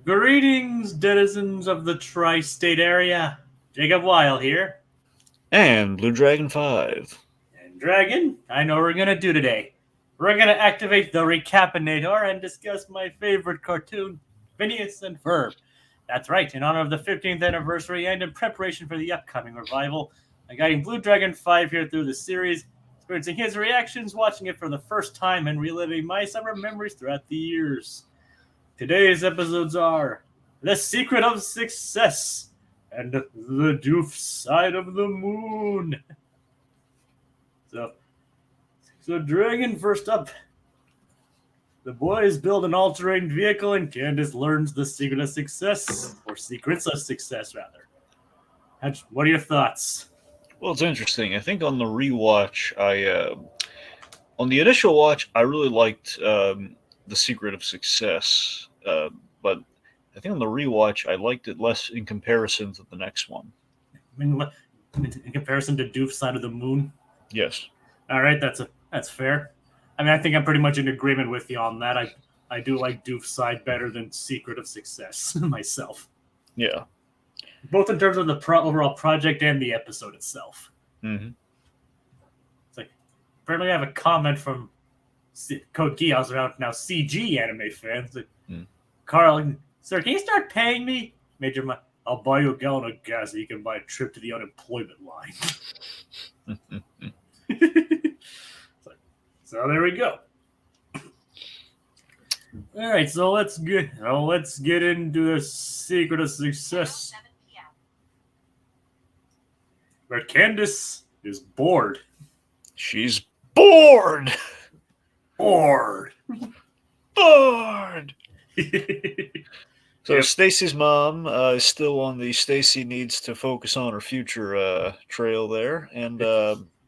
Greetings, denizens of the tri-state area. Jacob Weil here. And Blue Dragon 5. And Dragon, I know what we're going to do today. We're going to activate the Recap-inator and discuss my favorite cartoon, Phineas and Ferb. That's right, in honor of the 15th anniversary and in preparation for the upcoming revival, I'm guiding Blue Dragon 5 here through the series, experiencing his reactions, watching it for the first time, and reliving my summer memories throughout the years. Today's episodes are The Secret of Success and The Doof Side of the Moon. So Dragon, first up. The boys build an all-terrain vehicle and Candace learns the secret of success, or secrets of success, rather. What are your thoughts? Well, it's interesting. I think on the rewatch, on the initial watch, I really liked The Secret of Success, but I think on the rewatch, I liked it less in comparison to the next one. In comparison to Doof Side of the Moon? Yes. All right, that's fair. I mean, I think I'm pretty much in agreement with you on that. I do like Doof's side better than Secret of Success myself. Yeah. Both in terms of the overall project and the episode itself. Mm-hmm. It's like, apparently I have a comment from Code Geass around now CG anime fans. Like, Carl, sir, can you start paying me? Major, I'll buy you a gallon of gas so you can buy a trip to the unemployment line. So there we go. All right, so let's get into the secret of success. Where Candace is bored. She's bored. Bored. Bored. So Stacy's mom is still on the Stacy needs to focus on her future trail there, and.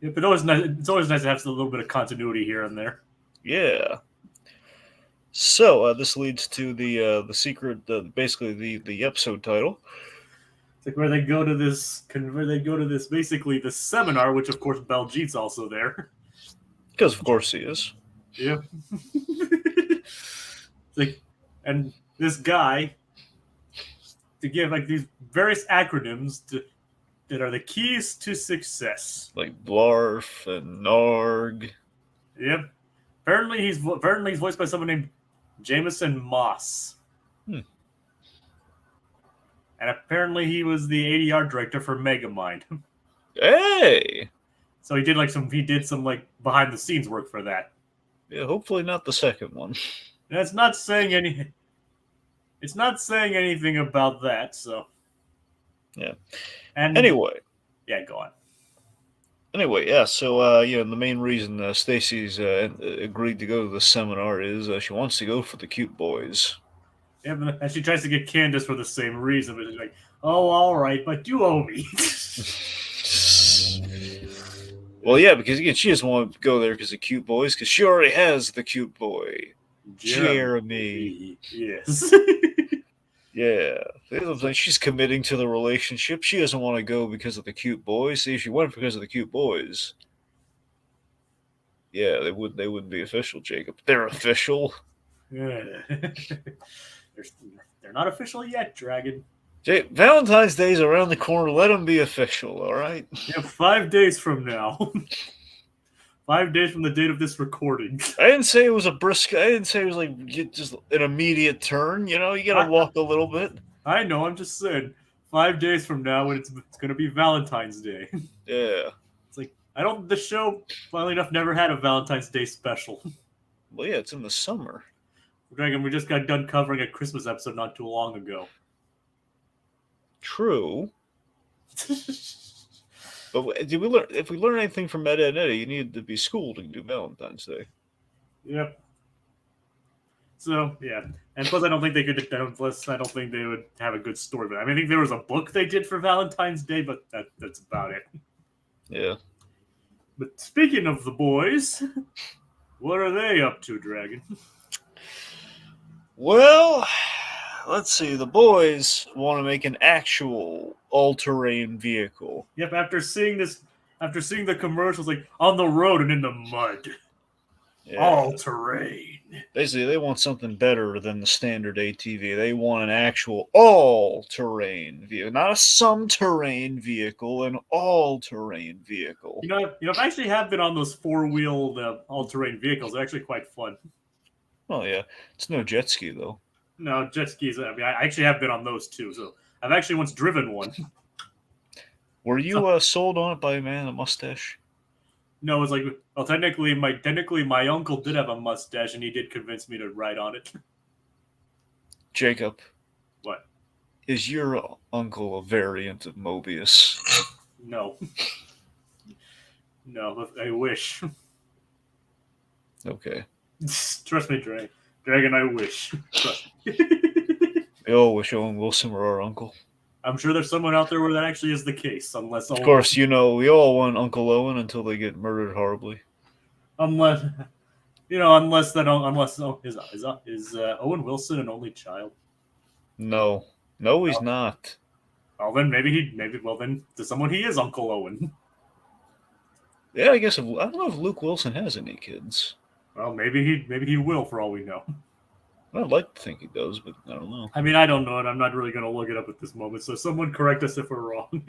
Yeah, but it's always nice to have a little bit of continuity here and there. Yeah. So this leads to the secret, basically the episode title. It's like where they go to this basically the seminar, which of course Baljeet's also there. Because of course he is. Yeah. It's like, and this guy to give like these various acronyms that are the keys to success. Like Blarf and Narg. Yep. Apparently he's voiced by someone named Jameson Moss. And apparently he was the ADR director for Megamind. Hey! So he did some like behind the scenes work for that. Yeah, hopefully not the second one. And it's not saying anything about that, so. Yeah. And anyway. Yeah, go on. Anyway, yeah, so, the main reason Stacy's agreed to go to the seminar is she wants to go for the cute boys. Yeah, and she tries to get Candace for the same reason, but she's like, oh, all right, but you owe me. Well, yeah, because again, she doesn't want to go there because of cute boys, because she already has the cute boy. Jeremy. Yes. Yeah. She's committing to the relationship. She doesn't want to go because of the cute boys. See, if she went because of the cute boys, yeah, they wouldn't be official, Jacob. They're official. Yeah. They're not official yet, Dragon. Valentine's Day's around the corner. Let them be official, all right? Yeah, 5 days from now. 5 days from the date of this recording. I didn't say it was a brisk. I didn't say it was like just an immediate turn. You know, you gotta walk a little bit. I know. I'm just saying. 5 days from now, when it's gonna be Valentine's Day. Yeah. It's like the show, funnily enough, never had a Valentine's Day special. Well, yeah, it's in the summer. Dragon, we just got done covering a Christmas episode not too long ago. True. But did we learn? If we learn anything from Ed and Eddie, you needed to be schooled to do Valentine's Day. Yep. So yeah, and plus I don't think they could. Plus I don't think they would have a good story. But I mean, I think there was a book they did for Valentine's Day, but that's about it. Yeah. But speaking of the boys, what are they up to, Dragon? Well, let's see. The boys want to make an actual all-terrain vehicle. Yep. After seeing the commercials, like on the road and in the mud, all terrain. Basically, they want something better than the standard ATV. They want an actual all-terrain vehicle, not a some-terrain vehicle, an all-terrain vehicle. I actually have been on those four-wheeled all-terrain vehicles. They're actually quite fun. Oh yeah, it's no jet ski though. No, jet skis. I mean, I actually have been on those too. So I've actually once driven one. Were you sold on it by a man with a mustache? No, it's like, well, technically my uncle did have a mustache, and he did convince me to ride on it. Jacob. What? Is your uncle a variant of Mobius? No. No, I wish. Okay. Trust me, Dragon, I wish. Trust me. We all wish Owen Wilson were our uncle. I'm sure there's someone out there where that actually is the case, unless Of course, we all want Uncle Owen until they get murdered horribly. Unless is Owen Wilson an only child? No, he's not. Well, then maybe to someone he is Uncle Owen. Yeah, I guess I don't know if Luke Wilson has any kids. Well, maybe he will, for all we know. I'd like to think he does, but I don't know. I mean, I don't know, and I'm not really going to look it up at this moment. So someone correct us if we're wrong.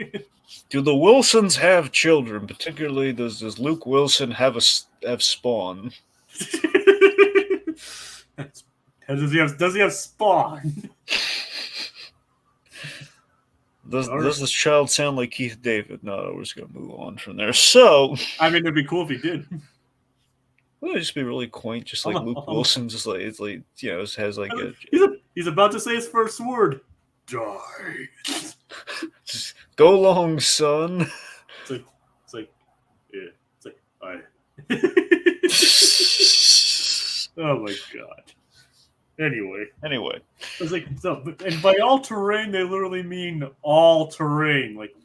Do the Wilsons have children? Particularly, does Luke Wilson have spawn? Does he have spawn? Does this child sound like Keith David? No, we're just going to move on from there. So, I mean, it'd be cool if he did. Wouldn't it just be really quaint, just like Luke Wilson, just like it has like he's about to say his first word. Die. Just go long, son. It's like I. Oh my god. Anyway, it's like and by all terrain they literally mean all terrain. Like,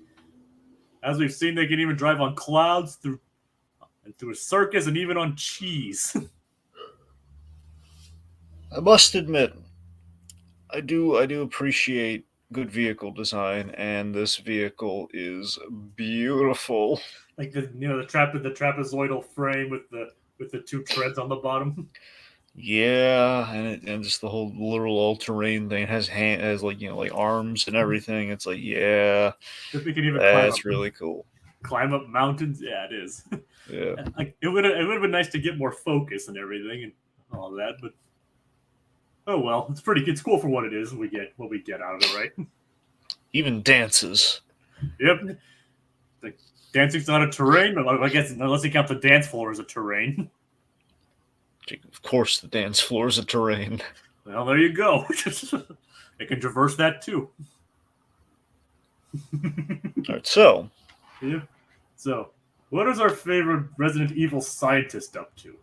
as we've seen, they can even drive on clouds through a circus and even on cheese. I must admit, I do appreciate good vehicle design, and this vehicle is beautiful. Like the trapezoidal frame with the two treads on the bottom. Yeah, and just the whole literal all-terrain thing has like arms and everything. It's like, yeah, that's really cool. Climb up mountains, yeah, it is. Yeah, like it would have been nice to get more focus and everything and all that, but oh well, it's cool for what it is. What we get out of it, right? Even dances. Yep. Like, dancing's not a terrain, I guess, unless you count the dance floor as a terrain. Of course, the dance floor is a terrain. Well, there you go. It can traverse that too. All right, so. Yeah. So, what is our favorite Resident Evil scientist up to?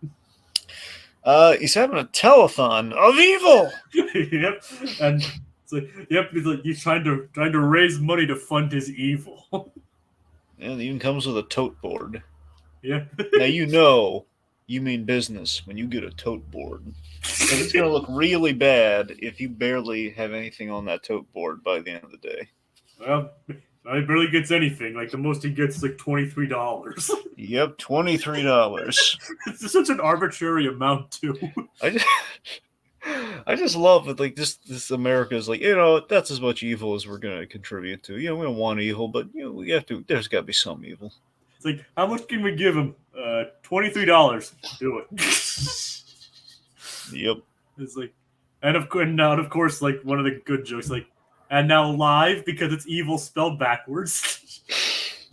He's having a telethon of evil. Yep. And it's like, yep, he's trying to raise money to fund his evil. And it even comes with a tote board. Yeah. Now you mean business when you get a tote board. Because it's going to look really bad if you barely have anything on that tote board by the end of the day. Well, he barely gets anything. Like, the most he gets is like $23. Yep, $23. It's such an arbitrary amount, too. I just love it. Like, this America is like, that's as much evil as we're going to contribute to. We don't want evil, but we have to. There's got to be some evil. It's like, how much can we give him? $23. Do it. Yep. It's like, and of course, like, one of the good jokes, like, and now live because it's evil spelled backwards.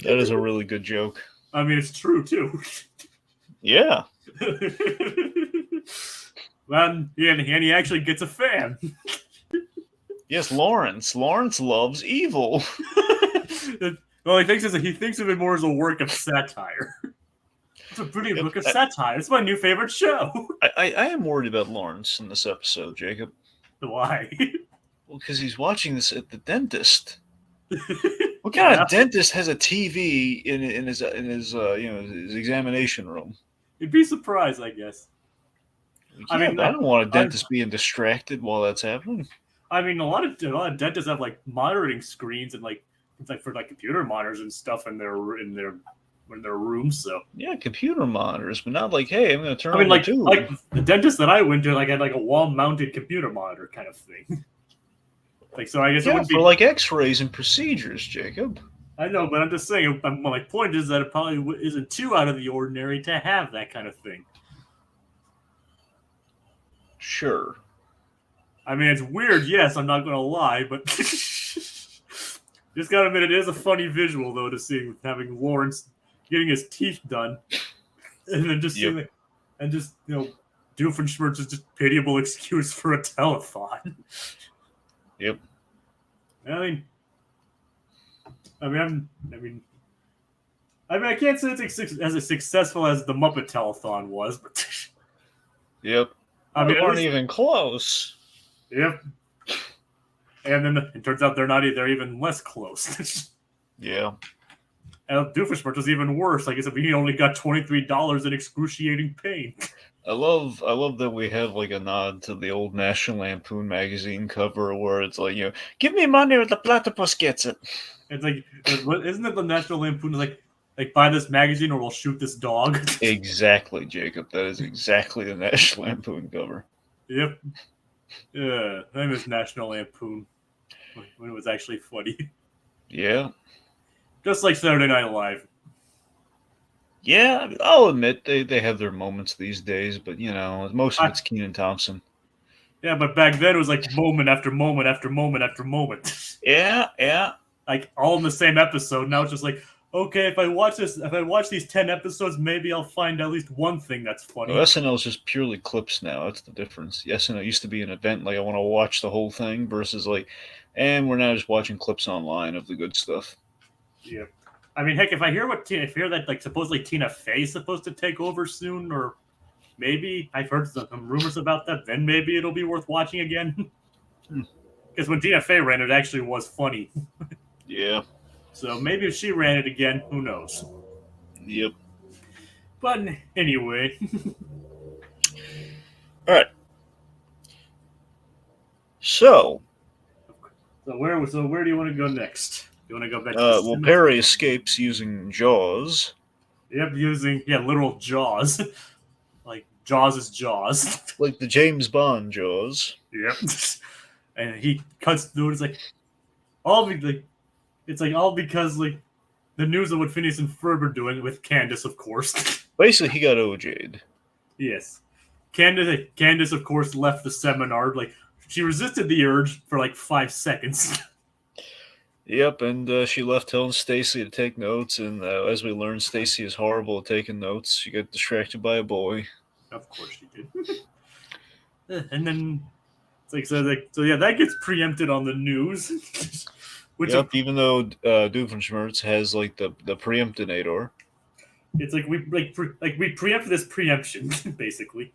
That is a really good joke. I mean, it's true too. Yeah. And he actually gets a fan. Yes, Lawrence. Lawrence loves evil. Well, he thinks of it more as a work of satire. It's a brilliant book of satire. It's my new favorite show. I am worried about Lawrence in this episode, Jacob. Why? Well, because he's watching this at the dentist. What kind of dentist has a TV in his examination room? You'd be surprised, I guess. Yeah, I don't want a dentist being distracted while that's happening. I mean, a lot of dentists have like monitoring screens and like it's like for like computer monitors and stuff in their in their rooms. So yeah, computer monitors, but not like, hey, I'm going to turn I mean, on like the tube. like the dentist that I went to, like had like a wall-mounted computer monitor kind of thing. Like, so I guess it Yeah, wouldn't for be. like X-rays and procedures, Jacob. I know, but I'm just saying. My point is that it probably isn't too out of the ordinary to have that kind of thing. Sure. I mean, it's weird. Yes, I'm not gonna lie, but just gotta admit, it is a funny visual though to see having Lawrence getting his teeth done, and then just seeing, and just Doofenshmirtz is just pitiable excuse for a telethon. Yep. I I can't say it's as successful as the Muppet Telethon was, but Yep. I mean, they weren't even close. Yep. And then it turns out they're even less close. Yeah. And Doofenshmirtz was even worse. Like I said, he only got $23 in excruciating pain. I love that we have like a nod to the old National Lampoon magazine cover where it's like, give me money or the platypus gets it. It's like, isn't it the National Lampoon like buy this magazine or we'll shoot this dog? Exactly, Jacob. That is exactly the National Lampoon cover. Yep. Yeah, I miss National Lampoon when it was actually funny. Yeah. Just like Saturday Night Live. Yeah, I'll admit they have their moments these days, but most of it's Kenan Thompson. Yeah, but back then it was like moment after moment after moment after moment. Yeah. Like all in the same episode. Now it's just like, okay, if I watch these 10 episodes, maybe I'll find at least one thing that's funny. Well, SNL is just purely clips now. That's the difference. The SNL used to be an event, like I want to watch the whole thing, versus like, and we're now just watching clips online of the good stuff. Yeah. I mean, heck, if I hear that like supposedly Tina Fey's supposed to take over soon, or maybe I've heard some rumors about that, then maybe it'll be worth watching again. Because when Tina Fey ran, it actually was funny. Yeah. So maybe if she ran it again, who knows? Yep. But anyway. All right. So where do you want to go next? You want to go back to well, Perry escapes using Jaws. Yep, using literal Jaws. Like Jaws is Jaws. Like the James Bond Jaws. Yep. And he cuts through. It's like all because like the news of what Phineas and Ferb are doing with Candace, of course. Basically, he got OJ'd. Yes. Candace, of course, left the seminar. Like she resisted the urge for like 5 seconds. Yep, and she left telling Stacy to take notes, and as we learned, Stacy is horrible at taking notes. She got distracted by a boy. Of course she did. And then it's like so yeah, that gets preempted on the news. Even though Doofenshmirtz has like the Preemptinator. It's like we preempt this preemption, basically.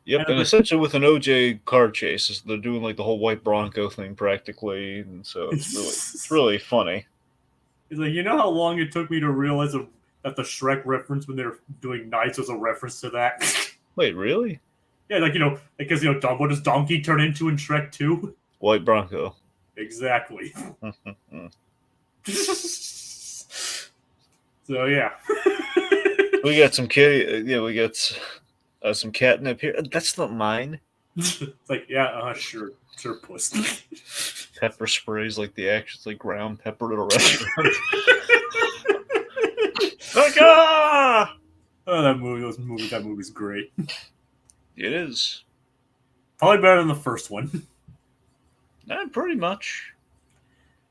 Yep, and essentially with an OJ car chase, they're doing like the whole white Bronco thing practically, and so it's really funny. It's like, how long it took me to realize that the Shrek reference when they were doing Knights was a reference to that. Wait, really? Yeah, because what does Donkey turn into in Shrek 2? White Bronco. Exactly. So yeah. We got some we got some catnip here. That's not mine. It's like, yeah, sure, puss. Pepper sprays like the actions like ground pepper at a restaurant. Oh, that movie's great. It is. Probably better than the first one. Pretty much.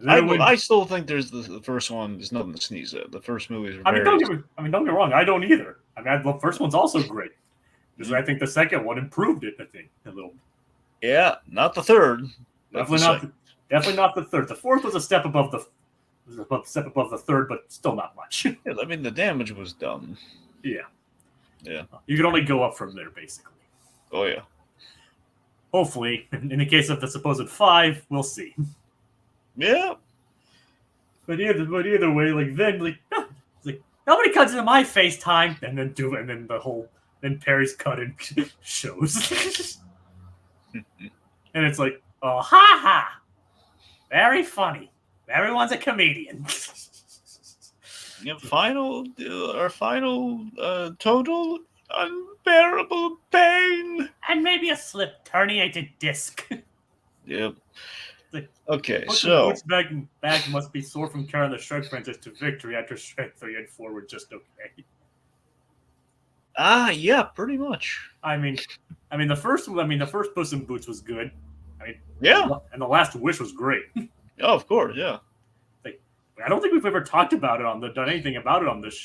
I still think there's the first one. There's nothing to sneeze at. The first movie is. Don't get me wrong. I don't either. The first one's also great. Because I think the second one improved it. I think a little. Yeah, not the third. Definitely not the third. The fourth was a step above the third, but still not much. Yeah, I mean the damage was done. Yeah. Yeah. You can only go up from there, basically. Oh yeah. Hopefully, in the case of the supposed 5, we'll see. Yeah. But either way, it's like nobody cuts into my FaceTime, and then Perry's cut in shows. And it's like, oh, ha ha! Very funny. Everyone's a comedian. Our final total unbearable pain. And maybe a slip herniated disc. Yep. Like, Okay, Puss in so Boots back must be sore from carrying the Shrek franchise to victory after Shrek 3 and 4 were just okay. yeah, pretty much. I mean the first Puss in Boots was good. Yeah. And the Last Wish was great. Oh, of course, yeah. Like, I don't think we've ever talked about it done anything about it on this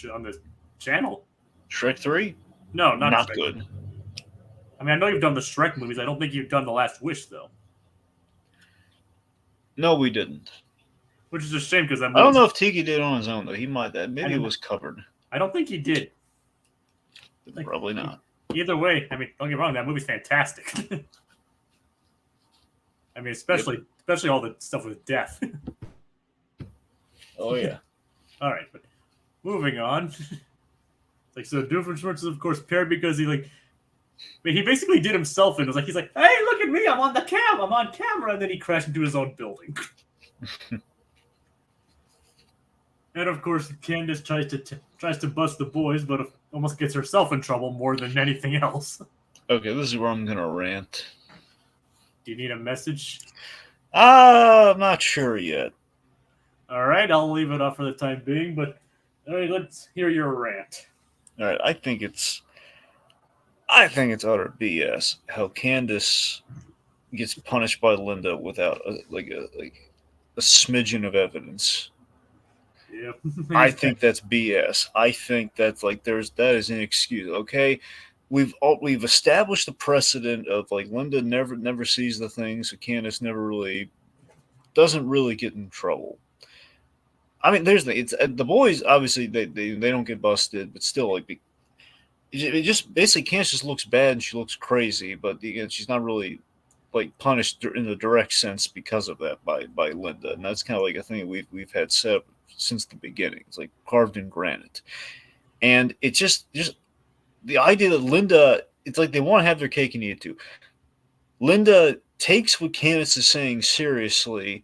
channel. Shrek 3? No, not Shrek. Good. I know you've done the Shrek movies. I don't think you've done the Last Wish though. No, we didn't. Which is a shame because I don't know if Tiki did on his own though. He might that. Maybe it was covered. I don't think he did. Probably not. Either way, don't get me wrong. That movie's fantastic. Especially all the stuff with death. Oh yeah. All right, but moving on. So Doofenshmirtz is of course paired because he basically did himself in. He's like, hey, look at me, I'm on camera, and then he crashed into his own building. And of course, Candace tries to bust the boys, but almost gets herself in trouble more than anything else. Okay, this is where I'm gonna rant. Do you need a message? I'm not sure yet. All right, I'll leave it off for the time being, but all right, let's hear your rant. All right, I think it's utter BS how Candace gets punished by Linda without a smidgen of evidence. Yep. I think that's BS. I think that's that is an excuse. Okay, we've established the precedent of Linda never sees the things, so Candace doesn't really get in trouble. It's the boys obviously they don't get busted, but still it just basically Candace just looks bad and she looks crazy, but again she's not really punished in the direct sense because of that by Linda, and that's kind of a thing we've had set up since the beginning. It's carved in granite, and it's just the idea that Linda, it's they want to have their cake and eat it too. Linda takes what Candace is saying seriously,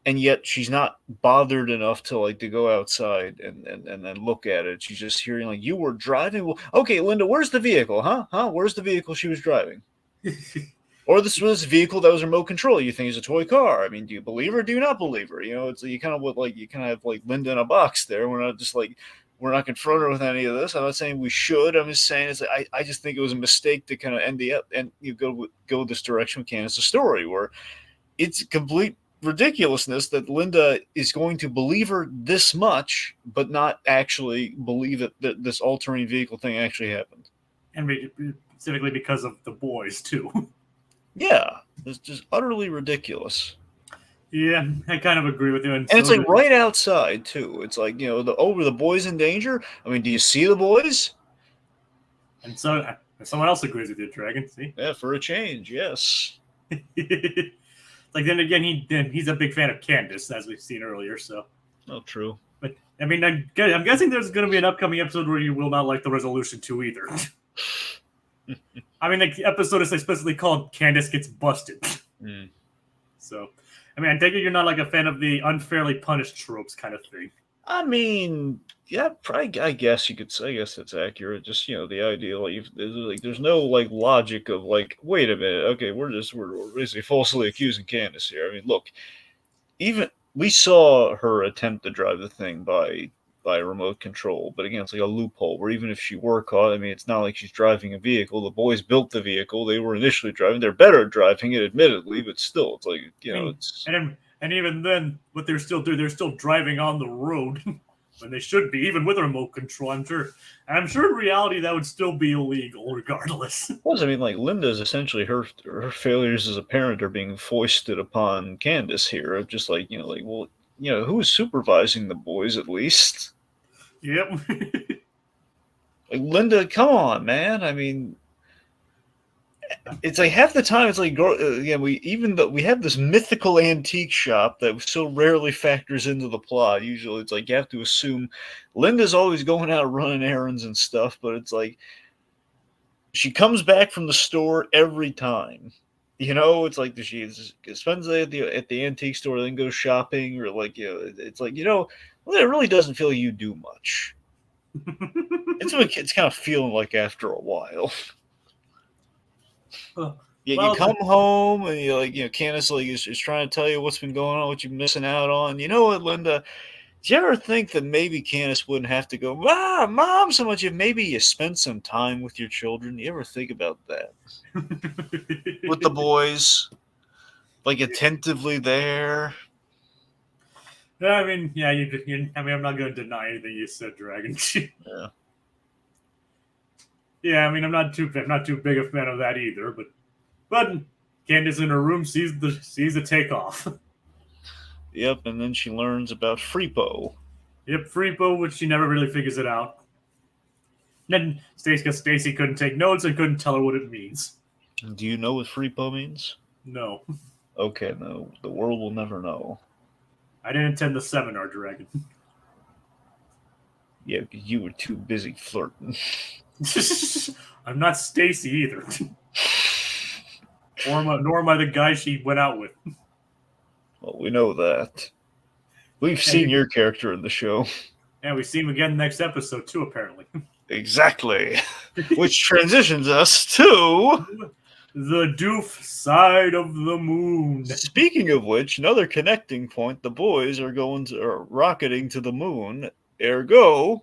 and yet she's not bothered enough to go outside and then look at it. She's just hearing you were driving. Well, okay, Linda, where's the vehicle? Huh? Where's the vehicle she was driving? Or this was a vehicle that was remote control. You think it's a toy car? Do you believe her? Or do you not believe her? It's you kind of have Linda in a box there. We're not just we're not confronting her with any of this. I'm not saying we should. I'm just saying I just think it was a mistake to kind of end and you go this direction with Candace's story, where it's complete ridiculousness that Linda is going to believe her this much, but not actually believe that this all-terrain vehicle thing actually happened. And specifically because of the boys too. Yeah, it's just utterly ridiculous. Yeah, I kind of agree with you. And it's right outside too. It's the boys in danger. Do you see the boys? And so someone else agrees with you, Dragon. See? Yeah, for a change, yes. Then again, he's a big fan of Candace, as we've seen earlier. So. Oh, true. But I'm guessing there's going to be an upcoming episode where you will not like the resolution too either. The episode is explicitly called "Candace Gets Busted." Mm. So, I take it you're not a fan of the unfairly punished tropes kind of thing. Yeah, probably. I guess you could say. I guess that's accurate. Just the idea, there's no logic of wait a minute. Okay, we're basically falsely accusing Candace here. Look, even we saw her attempt to drive the thing by remote control, but again, it's a loophole where even if she were caught, it's not like she's driving a vehicle. The boys built the vehicle; they were initially driving. They're better at driving it, admittedly, but still, it's it's. And even then, what they're still doing, they're still driving on the road when they should be, even with remote control. I'm sure in reality that would still be illegal, regardless. Well, Linda's essentially her failures as a parent are being foisted upon Candace here. Just who's supervising the boys at least? Yep. Linda, come on, man. It's half the time it's we have this mythical antique shop that so rarely factors into the plot. Usually it's you have to assume Linda's always going out running errands and stuff, but it's she comes back from the store every time. It's she spends the day at the antique store, then goes shopping, or it's Well, it really doesn't feel you do much. It's what it's kind of feeling like after a while. You come home and you're like, Candace is trying to tell you what's been going on, what you're missing out on. You know what, Linda? Do you ever think that maybe Candace wouldn't have to go, Mom, so much if maybe you spend some time with your children? You ever think about that? With the boys, like attentively there. I mean, yeah, I'm not going to deny anything you said, Dragon. Yeah. Yeah, I mean, I'm not too big a fan of that either. But Candace in her room sees the takeoff. Yep, and then she learns about Freepo. Yep, Freepo, which she never really figures it out. Then Stacy couldn't take notes and couldn't tell her what it means. Do you know what Freepo means? No. Okay, no, the world will never know. I didn't attend the seminar, Dragon. Yeah, because you were too busy flirting. I'm not Stacy either. Nor am I the guy she went out with. Well, we know that. We've seen your character in the show. And we see him again next episode, too, apparently. Exactly. Which transitions us to... the Doof side of the moon. Speaking of which, another connecting point, the boys are rocketing to the moon. Ergo...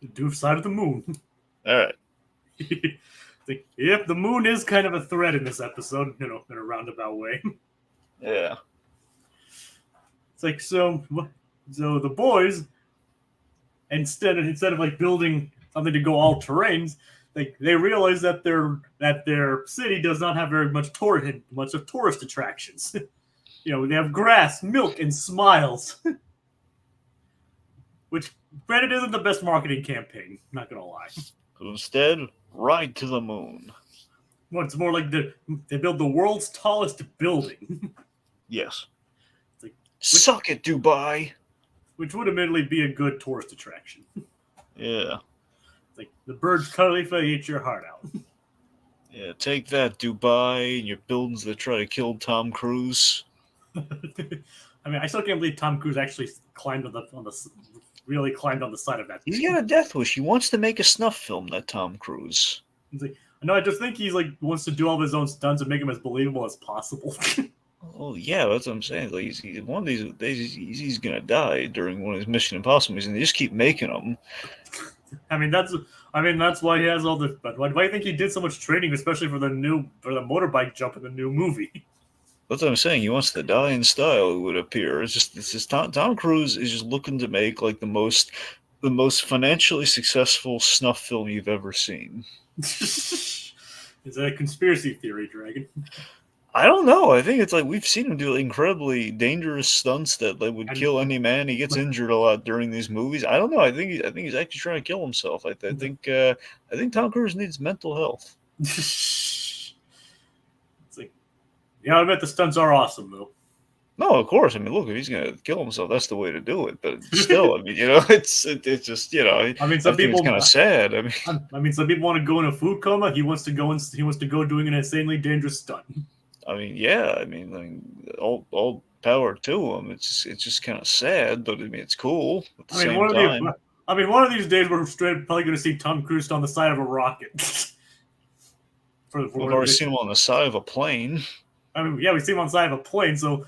the Doof side of the moon. All right. Yep, the moon is kind of a threat in this episode, in a roundabout way. Yeah. It's like, so the boys, instead of like building something to go all terrains, they realize that their city does not have very much of tourist attractions. They have grass, milk, and smiles. Which, granted, isn't the best marketing campaign, not gonna lie. So instead, ride to the moon. Well, it's more like they build the world's tallest building. Yes. Suck it, Dubai. Which would admittedly be a good tourist attraction. Yeah. It's like the Burj Khalifa eat your heart out. Yeah, take that, Dubai, and your buildings that try to kill Tom Cruise. I mean, I still can't believe Tom Cruise actually climbed really climbed on the side of that. He's got a death wish. He wants to make a snuff film, that Tom Cruise. He's like, I just think he's wants to do all of his own stunts and make them as believable as possible. Oh yeah, that's what I'm saying. Like he's one of these days he's gonna die during one of his Mission Impossible movies, and they just keep making them. I mean that's why he has all the. But why do you think he did so much training, especially for the motorbike jump in the new movie? That's what I'm saying. He wants to die in style. It would appear. It's just Tom Cruise is just looking to make like the most financially successful snuff film you've ever seen. Is that a conspiracy theory, Dragon? I don't know. I think it's like we've seen him do incredibly dangerous stunts that would kill any man. He gets injured a lot during these movies. I don't know. I think he's actually trying to kill himself. I think Tom Cruise needs mental health. It's like, I admit the stunts are awesome though. No, of course. I mean, look, if he's gonna kill himself, that's the way to do it. But still, I mean, it's just I mean, some people it's kind of sad. I mean, some people want to go in a food coma. He wants to go doing an insanely dangerous stunt. I mean, yeah. I mean, all power to him. It's just kind of sad, but I mean, it's cool at the same time. One of these days we're probably going to see Tom Cruise on the side of a rocket. We've already seen him on the side of a plane. I mean, yeah, we see him on the side of a plane. So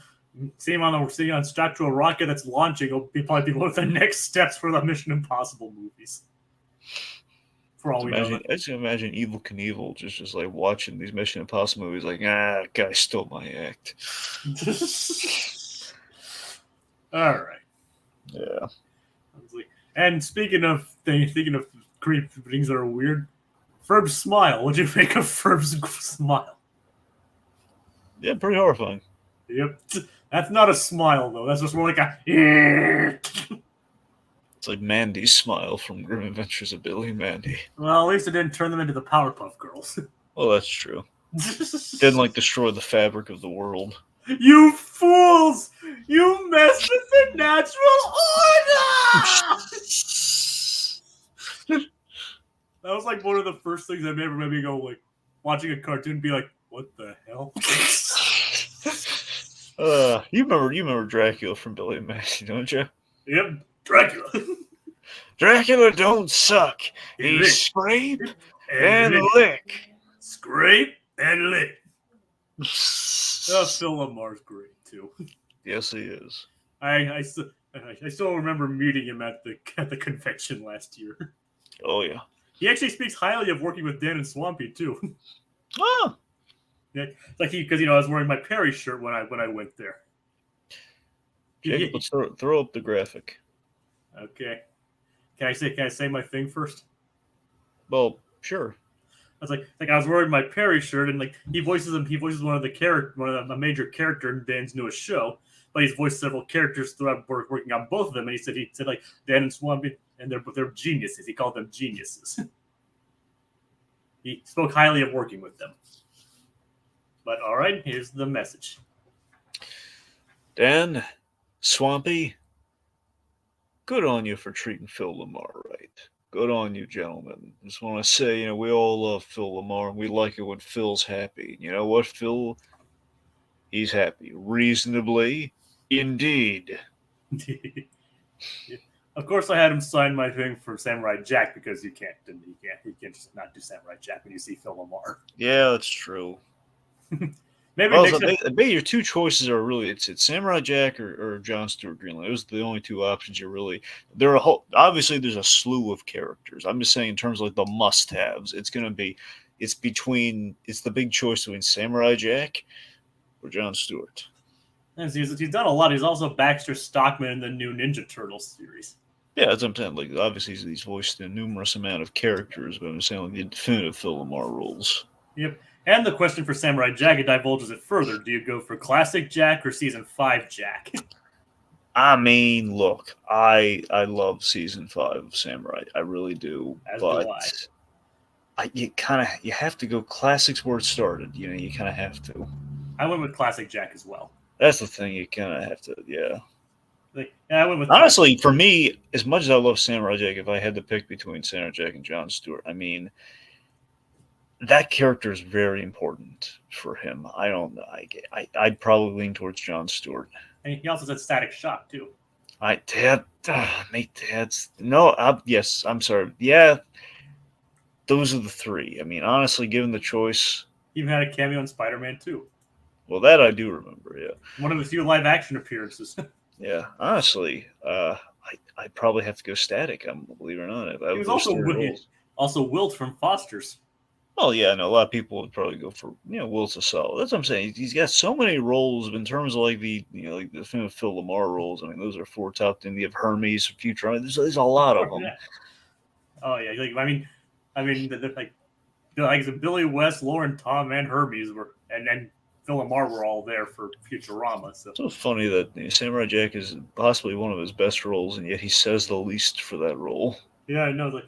seeing him strapped to a rocket that's launching will probably be one of the next steps for the Mission Impossible movies. For all we know. I just imagine Evel Knievel just like watching these Mission Impossible movies, like, guy stole my act. All right. Yeah. And speaking of creep things that are weird, Ferb's smile. What'd you make of Ferb's smile? Yeah, pretty horrifying. Yep. That's not a smile though. That's just more like a. It's like Mandy's smile from Grim Adventures of Billy and Mandy. Well, at least it didn't turn them into the Powerpuff Girls. Well, that's true. Didn't destroy the fabric of the world. You fools! You messed with the natural order! That was one of the first things that made me go watching a cartoon, be like, "What the hell?" You remember Dracula from Billy and Mandy, don't you? Yep, Dracula. Dracula don't suck. He He lick. scrape And and lick. lick. Scrape and lick. Phil Lamar's great too. Yes, he is. I still remember meeting him at the convention last year. Oh yeah. He actually speaks highly of working with Dan and Swampy too. Oh. Yeah, like because I was wearing my Perry shirt when I went there. Jacob, let's throw up the graphic. Okay. Can I say my thing first? Well, sure. I was like I was wearing my Perry shirt, and like he voices one of a major character in Dan's newest show, but he's voiced several characters throughout working on both of them, and he said like Dan and Swampy, and they're geniuses. He called them geniuses. He spoke highly of working with them. But all right, here's the message. Dan, Swampy, good on you for treating Phil Lamar right. Good on you, gentlemen. Just want to say, we all love Phil Lamar, and we like it when Phil's happy. You know what, Phil? He's happy. Reasonably, indeed. Of course, I had him sign my thing for Samurai Jack because you can't just not do Samurai Jack when you see Phil Lamar. Yeah, that's true. Maybe your two choices are really it's Samurai Jack or John Stewart Greenland. Those are the only two options you really. Obviously there's a slew of characters. I'm just saying in terms of like the must-haves, it's the big choice between Samurai Jack or John Stewart. And he's done a lot. He's also Baxter Stockman in the new Ninja Turtles series. Yeah, that's what I'm saying. Like obviously he's voiced a numerous amount of characters, but I'm saying like the definitive Phil Lamar roles. Yep. And the question for Samurai Jack, it divulges it further. Do you go for Classic Jack or Season 5 Jack? I mean, look, I love Season 5 of Samurai. I really do. But you have to go classics where it started. You kind of have to. I went with Classic Jack as well. That's the thing. You kind of have to, yeah. I went with honestly, for me, as much as I love Samurai Jack, if I had to pick between Samurai Jack and John Stewart, I mean, that character is very important for him. I don't know. I'd probably lean towards John Stewart. And he also said Static Shock too. Yes, I'm sorry. Yeah, those are the three. I mean, honestly, given the choice, he even had a cameo in Spider-Man 2. Well, that I do remember. Yeah, one of his few live action appearances. Yeah, honestly, I'd probably have to go Static. Believe it or not, he was also Wilt from Foster's. Well, yeah, I know a lot of people would probably go for Wilt's a solid. That's what I'm saying. He's got so many roles in terms of like the the Phil Lamar roles. I mean, those are four top. Then you have Hermes, Future. There's a lot of them. Yeah. Oh yeah, like Billy West, Lauren Tom, and Hermes and Phil Lamar were all there for Futurama. So it's so funny that Samurai Jack is possibly one of his best roles, and yet he says the least for that role. Yeah, I know.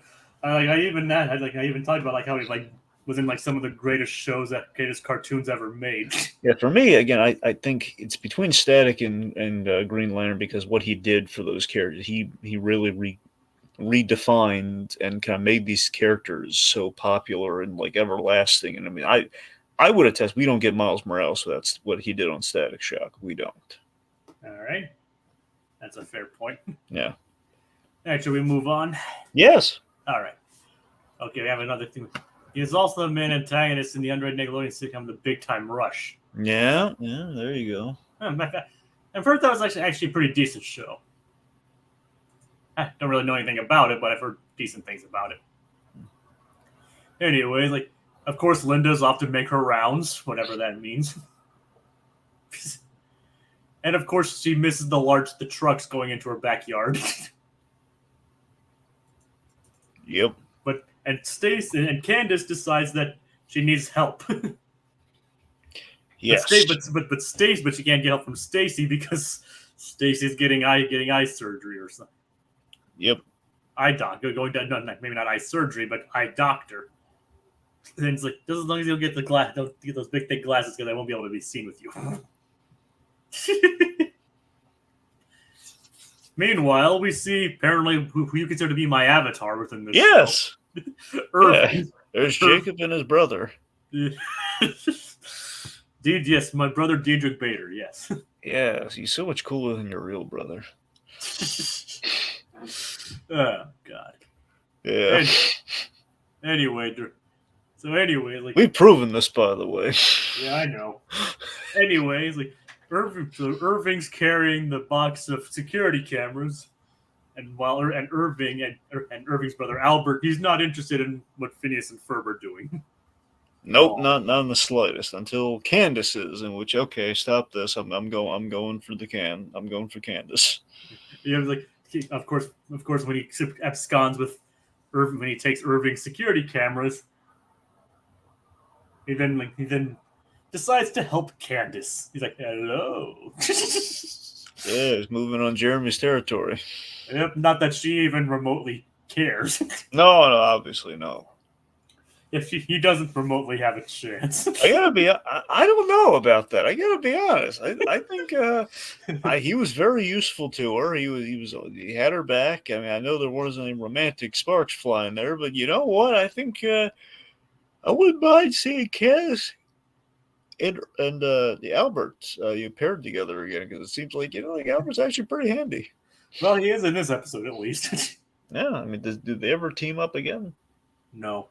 I even talked about how he was in some of the greatest cartoons ever made. Yeah, for me, again, I think it's between Static and Green Lantern because what he did for those characters, he really redefined and kind of made these characters so popular and everlasting. And I mean, I would attest we don't get Miles Morales, so that's what he did on Static Shock. We don't. All right, that's a fair point. Yeah. All right, should we move on? Yes. All right. Okay, we have another thing. He is also the main antagonist in the underrated Nickelodeon sitcom The Big Time Rush. Yeah, there you go. And first, that was actually a pretty decent show. I don't really know anything about it, but I've heard decent things about it. Anyway, of course, Linda's off to make her rounds, whatever that means. And of course, she misses the trucks going into her backyard. Yep. And Stacy and Candace decides that she needs help. Yes. But she can't get help from Stacy because Stacy's getting eye surgery or something. Yep. Eye doctor maybe not eye surgery, but eye doctor. And it's just as long as you'll get don't get those big thick glasses because I won't be able to be seen with you. Meanwhile, we see apparently who you consider to be my avatar within this show. Irving. Yeah. There's Jacob and his brother. Yes, my brother Diedrich Bader, yes. Yeah, he's so much cooler than your real brother. Oh God. Yeah. Anyway, like We've proven this, by the way. yeah, I know. Anyways, like Irving's carrying the box of security cameras, and Irving and Irving's brother Albert, he's not interested in what Phineas and Ferb are doing. Nope, not in the slightest. Until Candace is, in which okay, stop this. I'm going for I'm going for Candace. You know, like of course, when he absconds with Irving, when he takes Irving's security cameras, he then decides to help Candace. He's like, "Hello." Yeah, he's moving on Jeremy's territory. Yep, not that she even remotely cares. No, obviously no. If he doesn't remotely have a chance. I gotta be. I don't know about that. I gotta be honest. I think he was very useful to her. He had her back. I mean, I know there wasn't any romantic sparks flying there, but you know what? I think I wouldn't mind seeing Candace and the Albert you paired together again, because it seems like like Albert's actually pretty handy. Well, he is in this episode at least. Yeah, I mean, did they ever team up again? No.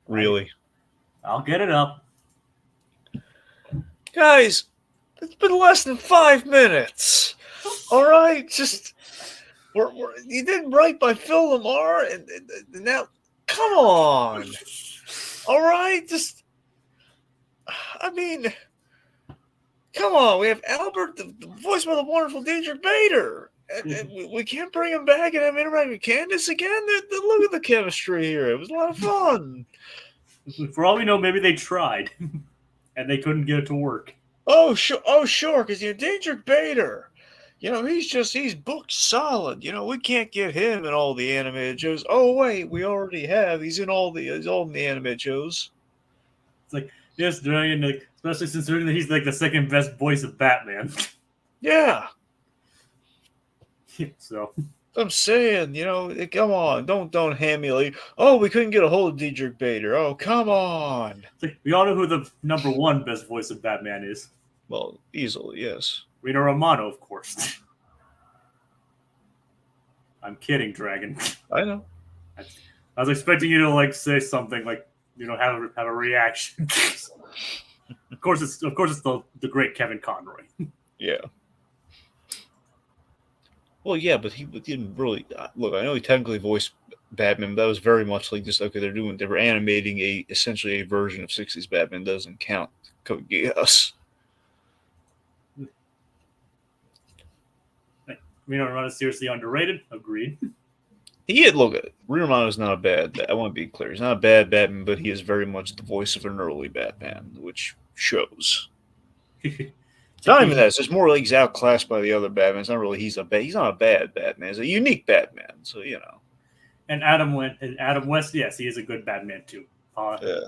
Really? I'll get it up. Guys, it's been less than 5 minutes. All right, just you did right by Phil Lamar, and now come on. All right, just I mean, come on. We have Albert, the voice of the wonderful Diedrich Bader. And we can't bring him back and have him interact with Candace again. Look at the chemistry here. It was a lot of fun. For all we know, maybe they tried and they couldn't get it to work. Oh, sure, because Diedrich Bader, he's booked solid. We can't get him in all the animated shows. Oh wait, we already have. He's in all the animated shows. It's like, yes, especially since he's like the second best voice of Batman. Yeah. So I'm saying, come on, don't hand me like, oh, we couldn't get a hold of Diedrich Bader. Oh, come on. It's like, we all know who the number one best voice of Batman is. Well, easily, yes. Rita Romano, of course. I'm kidding, Dragon. I know. I was expecting you to say something have a reaction. Of course, it's the great Kevin Conroy. Yeah. Well, yeah, but he didn't really look. I know he technically voiced Batman, but that was very much like just okay. They were animating essentially a version of '60s Batman. Doesn't count. Code Geass. Rita Romano is seriously underrated. Agreed. Look at Rita Romano's not a bad. I want to be clear. He's not a bad Batman, but he is very much the voice of an early Batman, which shows. It's not even that. It's just more like he's outclassed by the other Batman. It's not really he's not a bad Batman. He's a unique Batman. So And Adam West, yes, he is a good Batman too. Yeah.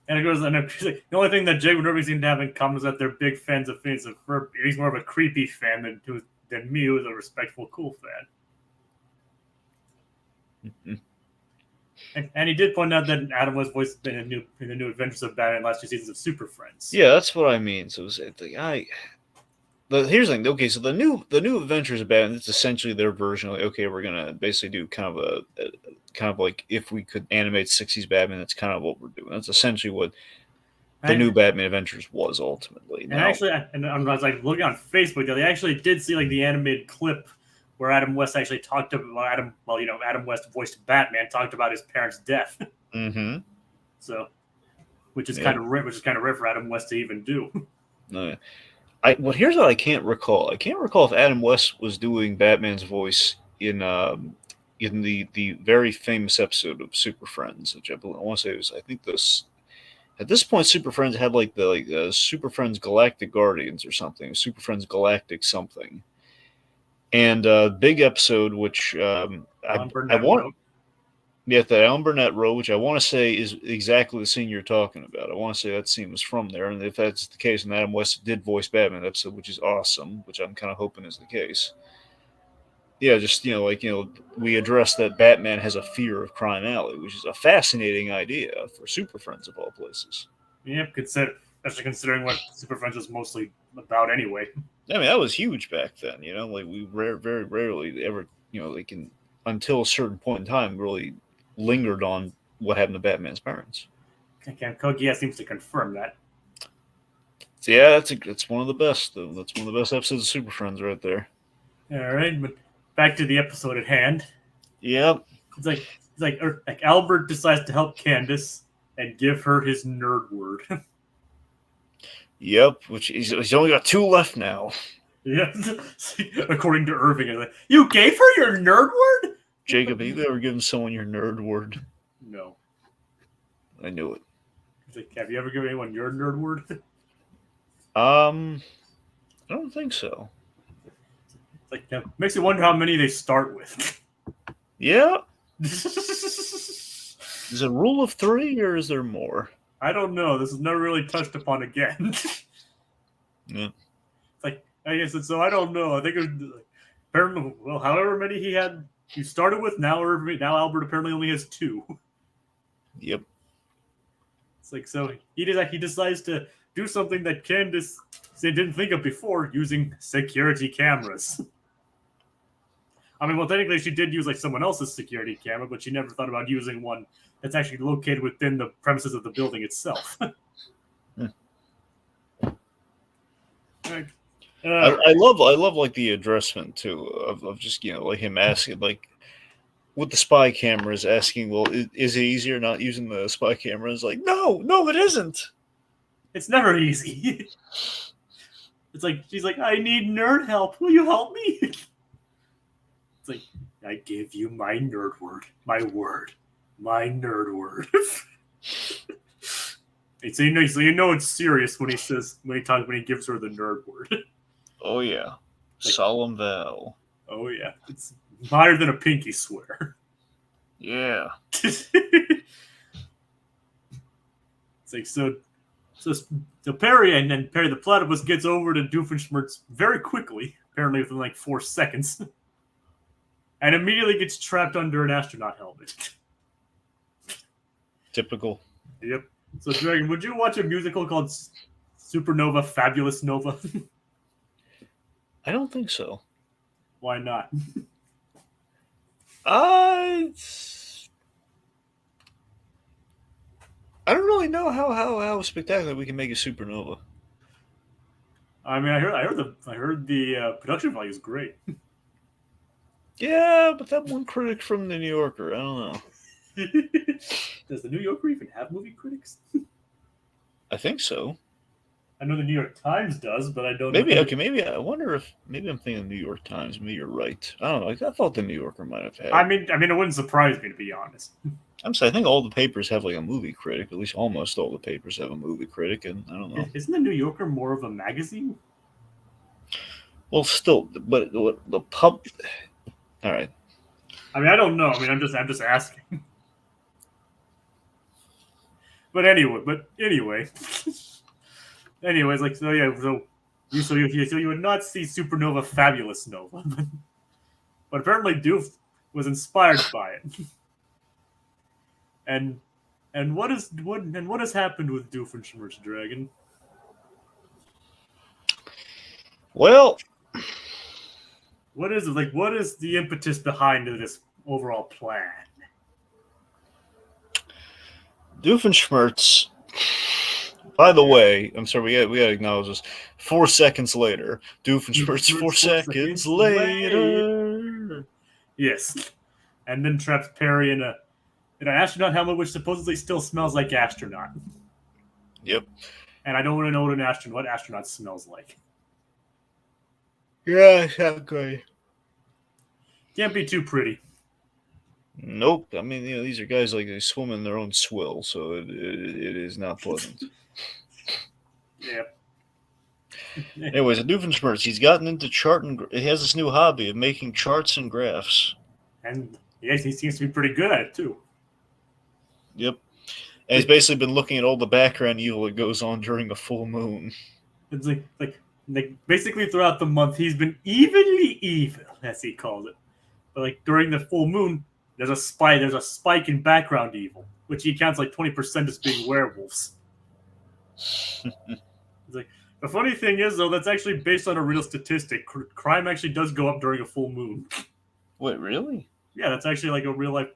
And it goes, the only thing that Jake and Irving seem to have in common is that they're big fans of Phineas and Ferb. He's more of a creepy fan than me, who's a respectful, cool fan. Mm-hmm. And he did point out that Adam was voiced in the new Adventures of Batman last 2 seasons of Super Friends. Yeah, that's what I mean. So here's the thing. Okay, so the new Adventures of Batman, it's essentially their version. Okay, we're gonna basically do kind of like if we could animate '60s Batman. That's kind of what we're doing. That's essentially what the new Batman Adventures was ultimately. And actually, I was looking on Facebook. They actually did see the animated clip where Adam West actually talked about Adam West voiced Batman, talked about his parents' death. Mm-hmm. So, which is kind of rare for Adam West to even do. Here's what I can't recall. I can't recall if Adam West was doing Batman's voice in the very famous episode of Super Friends, which I want to say was, I think this. At this point, Super Friends had the Super Friends Galactic Guardians or something, Super Friends Galactic something. And big episode, which I want, the Alan Burnett wrote, which I want to say is exactly the scene you're talking about. I want to say that scene was from there, and if that's the case, and Adam West did voice Batman episode, which is awesome, which I'm kind of hoping is the case. Yeah, just we addressed that Batman has a fear of Crime Alley, which is a fascinating idea for Super Friends of all places. Yep, especially considering what Super Friends was mostly about anyway. I mean, that was huge back then. Like we very rarely ever, like until a certain point in time, really lingered on what happened to Batman's parents. Kogia seems to confirm that. So yeah, that's one of the best. Though. That's one of the best episodes of Super Friends right there. All right, but back to the episode at hand. Yep. It's like Albert decides to help Candace and give her his nerd word. Yep. Which he's only got 2 left now. Yeah, according to Irving, like, you gave her your nerd word. Jacob, have you ever given someone your nerd word? No. I knew it. He's like, have you ever given anyone your nerd word? I don't think so. It's like, makes you wonder how many they start with. Yeah. Is it a rule of 3 or is there more? I don't know. This is never really touched upon again. Yeah. It's like, I guess so. I don't know. I think it was apparently, well, however many he started with. Now Albert apparently only has 2. Yep. It's like, so he decides to do something that Candace didn't think of before, using security cameras. I mean, well, technically she did use like someone else's security camera, but she never thought about using one that's actually located within the premises of the building itself. Right. I love like the addressment too of just like him asking like with the spy cameras asking, well, is it easier not using the spy cameras? Like, no, it isn't. It's never easy. It's like she's like, I need nerd help. Will you help me? It's like, I give you my nerd word, my nerd word. So you know it's serious when he gives her the nerd word. Oh yeah, solemn vow. Oh yeah, it's higher than a pinky swear. Yeah. It's like so Perry and Perry the Platypus gets over to Doofenshmirtz very quickly, apparently within like 4 seconds, and immediately gets trapped under an astronaut helmet. Typical. Yep. So Dragon, would you watch a musical called Supernova Fabulous Nova? I don't think so. Why not? I don't really know how spectacular we can make a supernova. I mean, I heard the production value is great. Yeah, but that one critic from the New Yorker, I don't know. Does the New Yorker even have movie critics? I think so. I know the New York Times does, but I don't maybe, know. Okay, maybe I wonder if maybe I'm thinking the New York Times. Maybe you're right. I don't know. I thought the New Yorker might have had. I mean, it wouldn't surprise me, to be honest. I'm saying I think all the papers have like a movie critic. At least almost all the papers have a movie critic, and I don't know. Isn't the New Yorker more of a magazine? Well, still, but the pub. All right. I mean, I don't know. I mean, I'm just asking. But anyway. Anyways, like, so yeah, so you would not see Supernova Fabulous Nova, but apparently Doof was inspired by it. And what has happened with Doofenshmirtz, Dragon? Well, what is the impetus behind this overall plan? Doofenshmirtz. By the way, I'm sorry, we gotta acknowledge this. 4 seconds later, Doofenshmirtz 4 seconds later. Yes, and then traps Perry in an astronaut helmet, which supposedly still smells like astronaut. Yep. And I don't want to know what astronaut smells like. Yeah, exactly. Can't be too pretty. Nope. I mean, these are guys like they swim in their own swill, so it is not pleasant. Yeah. Anyways, at Doofenshmirtz, he's gotten into he has this new hobby of making charts and graphs. And yes, he seems to be pretty good at it too. Yep. And he's basically been looking at all the background evil that goes on during a full moon. It's like basically throughout the month he's been evenly evil, as he calls it. But like during the full moon, there's a spike in background evil, which he counts like 20% as being werewolves. The funny thing is, though, that's actually based on a real statistic. Crime actually does go up during a full moon. Wait, really? Yeah, that's actually like a real life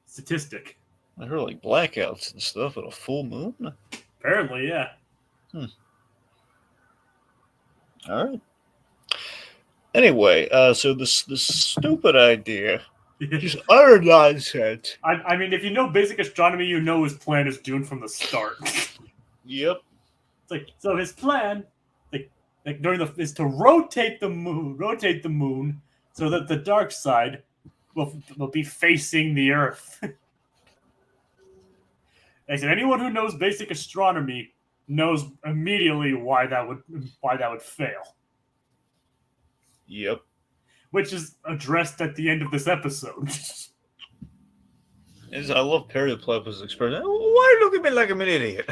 statistic. I heard like blackouts and stuff at a full moon. Apparently, yeah. All right. Anyway, so this stupid idea, just utter nonsense. I mean, if you know basic astronomy, you know his plan is doomed from the start. Yep. It's like, so his plan, like during is to rotate the moon, so that the dark side will be facing the Earth. Like I said, anyone who knows basic astronomy knows immediately why that would fail. Yep. Which is addressed at the end of this episode. I love Perry the Platypus expression. Why are you looking at me like I'm an idiot?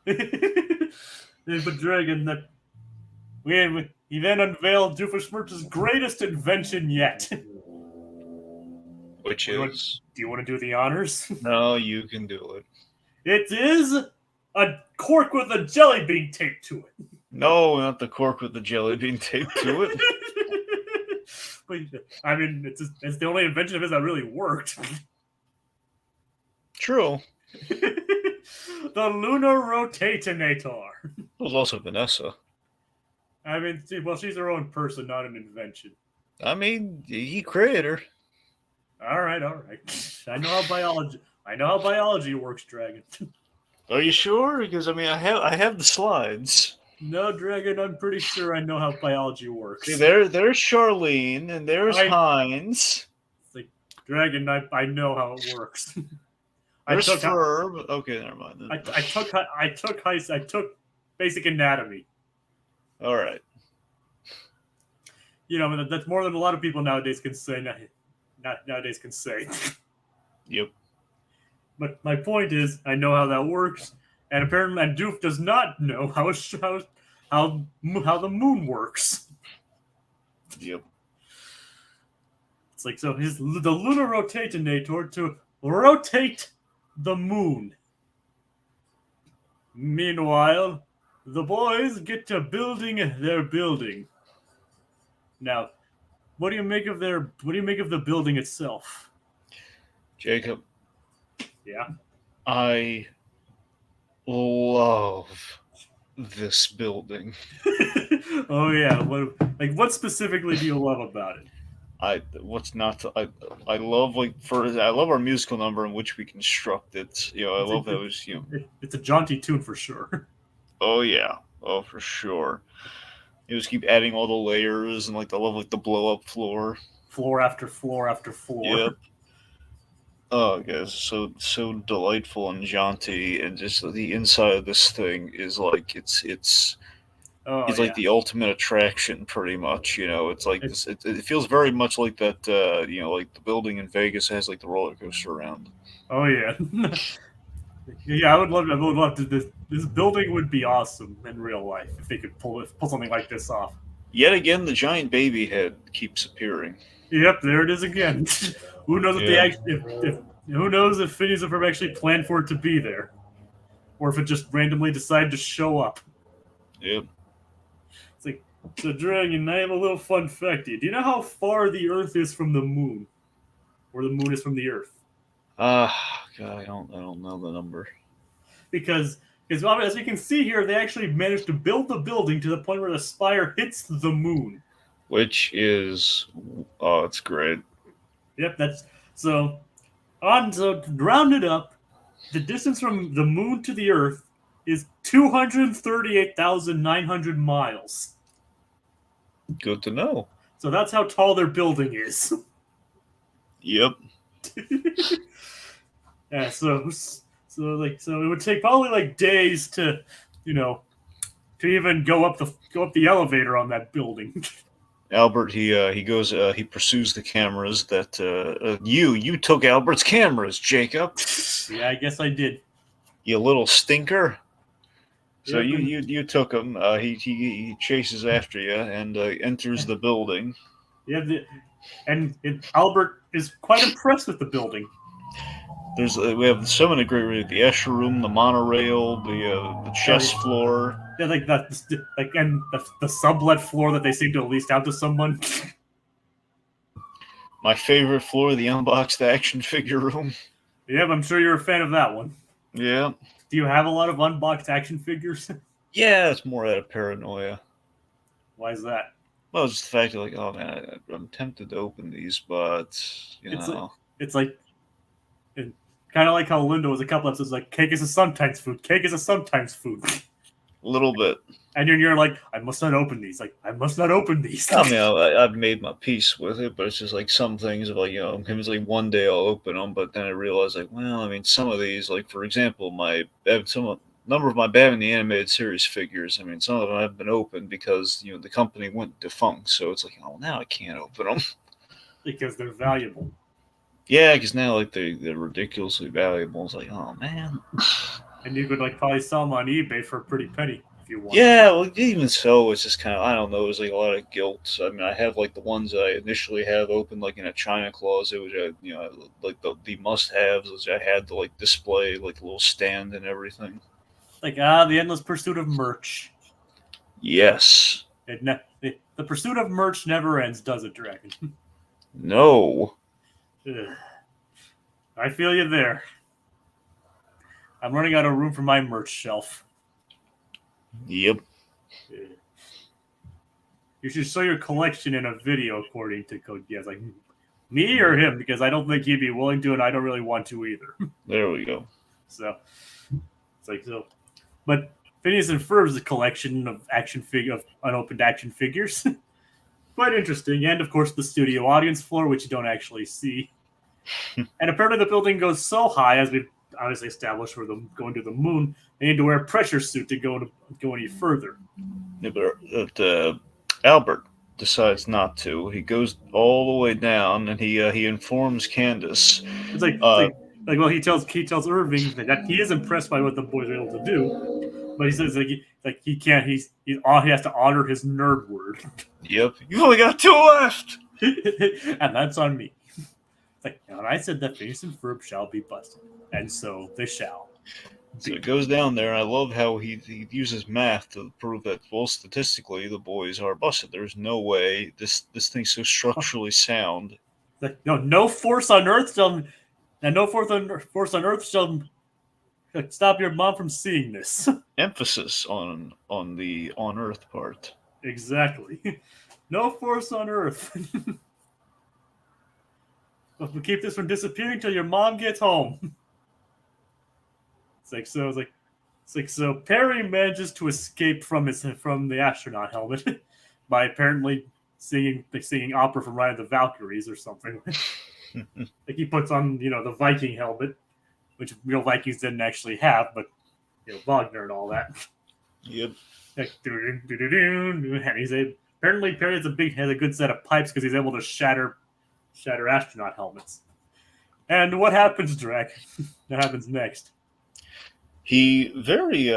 But Dragon, that he then unveiled Doofenshmirtz's greatest invention yet. Which is... Do you want to do the honors? No, you can do it. It is a cork with a jelly bean taped to it. No, not the cork with the jelly bean taped to it. But, I mean, it's the only invention of his that really worked. True. The lunar rotatinator. It was also Vanessa. I mean, she's her own person, not an invention. I mean, he created her. All right. I know how biology works, Dragon. Are you sure? Because I mean, I have the slides. No, Dragon, I'm pretty sure I know how biology works. See, there's Charlene and there's Heinz. It's like, Dragon, I know how it works. There's Ferb. Okay, never mind. I took basic anatomy. All right. You know, that's more than a lot of people nowadays can say. Yep. But my point is, I know how that works, and apparently, Doof does not know how the moon works. Yep. It's like, so the lunar rotatinator to rotate the moon. Meanwhile, the boys get to building their building. Now, what do you make of the building itself? Jacob. Yeah. I love this building. Oh yeah. What specifically do you love about it? I love I love our musical number in which we construct it. You know, I love those. You know, it's a jaunty tune for sure. Oh yeah, oh for sure. You just keep adding all the layers and like I love like the blow up floor after floor after floor. Yep. Oh, guys, so delightful and jaunty, and just the inside of this thing is like it's like the ultimate attraction, pretty much. You know, it's like this. It feels very much like that. You know, like the building in Vegas has like the roller coaster around. Oh yeah, yeah. I would love to. This building would be awesome in real life if they could pull something like this off. Yet again, the giant baby head keeps appearing. Yep, there it is again. Who knows if they actually? Who knows if Phineas and Ferb actually planned for it to be there, or if it just randomly decided to show up. Yep. It's like, so Dragon, I have a little fun fact here. Do you know how far the Earth is from the Moon, or the Moon is from the Earth? God, I don't know the number. Because as we can see here, they actually managed to build the building to the point where the spire hits the Moon. Which is, it's great. Yep, so to round it up, the distance from the Moon to the Earth is 238,900 miles. Good to know. So that's how tall their building is. Yep. Yeah, so it would take probably like days to even go up the elevator on that building. Albert, he pursues the cameras that you took Albert's cameras, Jacob. Yeah, I guess I did. You little stinker. So Yep. you took him. He chases after you and enters the building. Yeah, Albert is quite impressed with the building. We have so many great the Escher room, the monorail, the chess floor. Yeah, like and the sublet floor that they seem to lease out to someone. My favorite floor, the unboxed action figure room. Yep, I'm sure you're a fan of that one. Yeah. Do you have a lot of unboxed action figures? Yeah, it's more out of paranoia. Why is that? Well, it's just the fact that, like, oh man, I'm tempted to open these, but it's like kind of like how Linda was a couple episodes like, cake is a sometimes food. Cake is a sometimes food. A little bit. And you're like, I must not open these. Like, I must not open these. I mean, I've made my peace with it, but it's just like some things of like, I'm convinced like one day I'll open them, but then I realize like, well, I mean, some of these, like for example, number of my Batman the Animated Series figures. I mean, some of them haven't been opened because the company went defunct. So it's like, oh, now I can't open them because they're valuable. Yeah, because now like they're ridiculously valuable. It's like, oh man. And you could like probably sell them on eBay for a pretty penny if you want. Yeah, well, even so, it's just kind of, I don't know. It's like a lot of guilt. I mean, I have like the ones that I initially have open like in a china closet, which I like the must-haves, which I had to like display like a little stand and everything. Like the endless pursuit of merch. Yes. The pursuit of merch never ends, does it, Dragon? No. I feel you there. I'm running out of room for my merch shelf. Yep. You should show your collection in a video, according to Code Geass. Like, me or him, because I don't think he'd be willing to, and I don't really want to either. There we go. So, it's like so. But Phineas and Ferb is a collection of unopened action figures. Quite interesting. And, of course, the studio audience floor, which you don't actually see. And apparently the building goes so high, as we've obviously established, for them going to the moon, they need to wear a pressure suit to go any further. Yeah, but Albert decides not to. He goes all the way down, and he informs Candace. It's well, he tells Irving that he is impressed by what the boys are able to do, but he says he can't. He has to honor his nerd word. Yep, you've only got 2 left, and that's on me. It's like, and I said that Phineas and Ferb shall be busted, and so they shall. So it goes down there, and I love how he uses math to prove that, well, statistically, the boys are busted. There's no way this thing's so structurally sound. Like, no force on Earth shall stop your mom from seeing this. Emphasis on the on Earth part. Exactly. No force on Earth. We'll keep this from disappearing until your mom gets home. So Perry manages to escape from the astronaut helmet by apparently singing opera from Ride of the Valkyries or something. Like he puts on the Viking helmet, which real Vikings didn't actually have, but Wagner and all that. Yep. And apparently Perry has a good set of pipes because he's able to shatter astronaut helmets. And what happens, Drek? What happens next? He very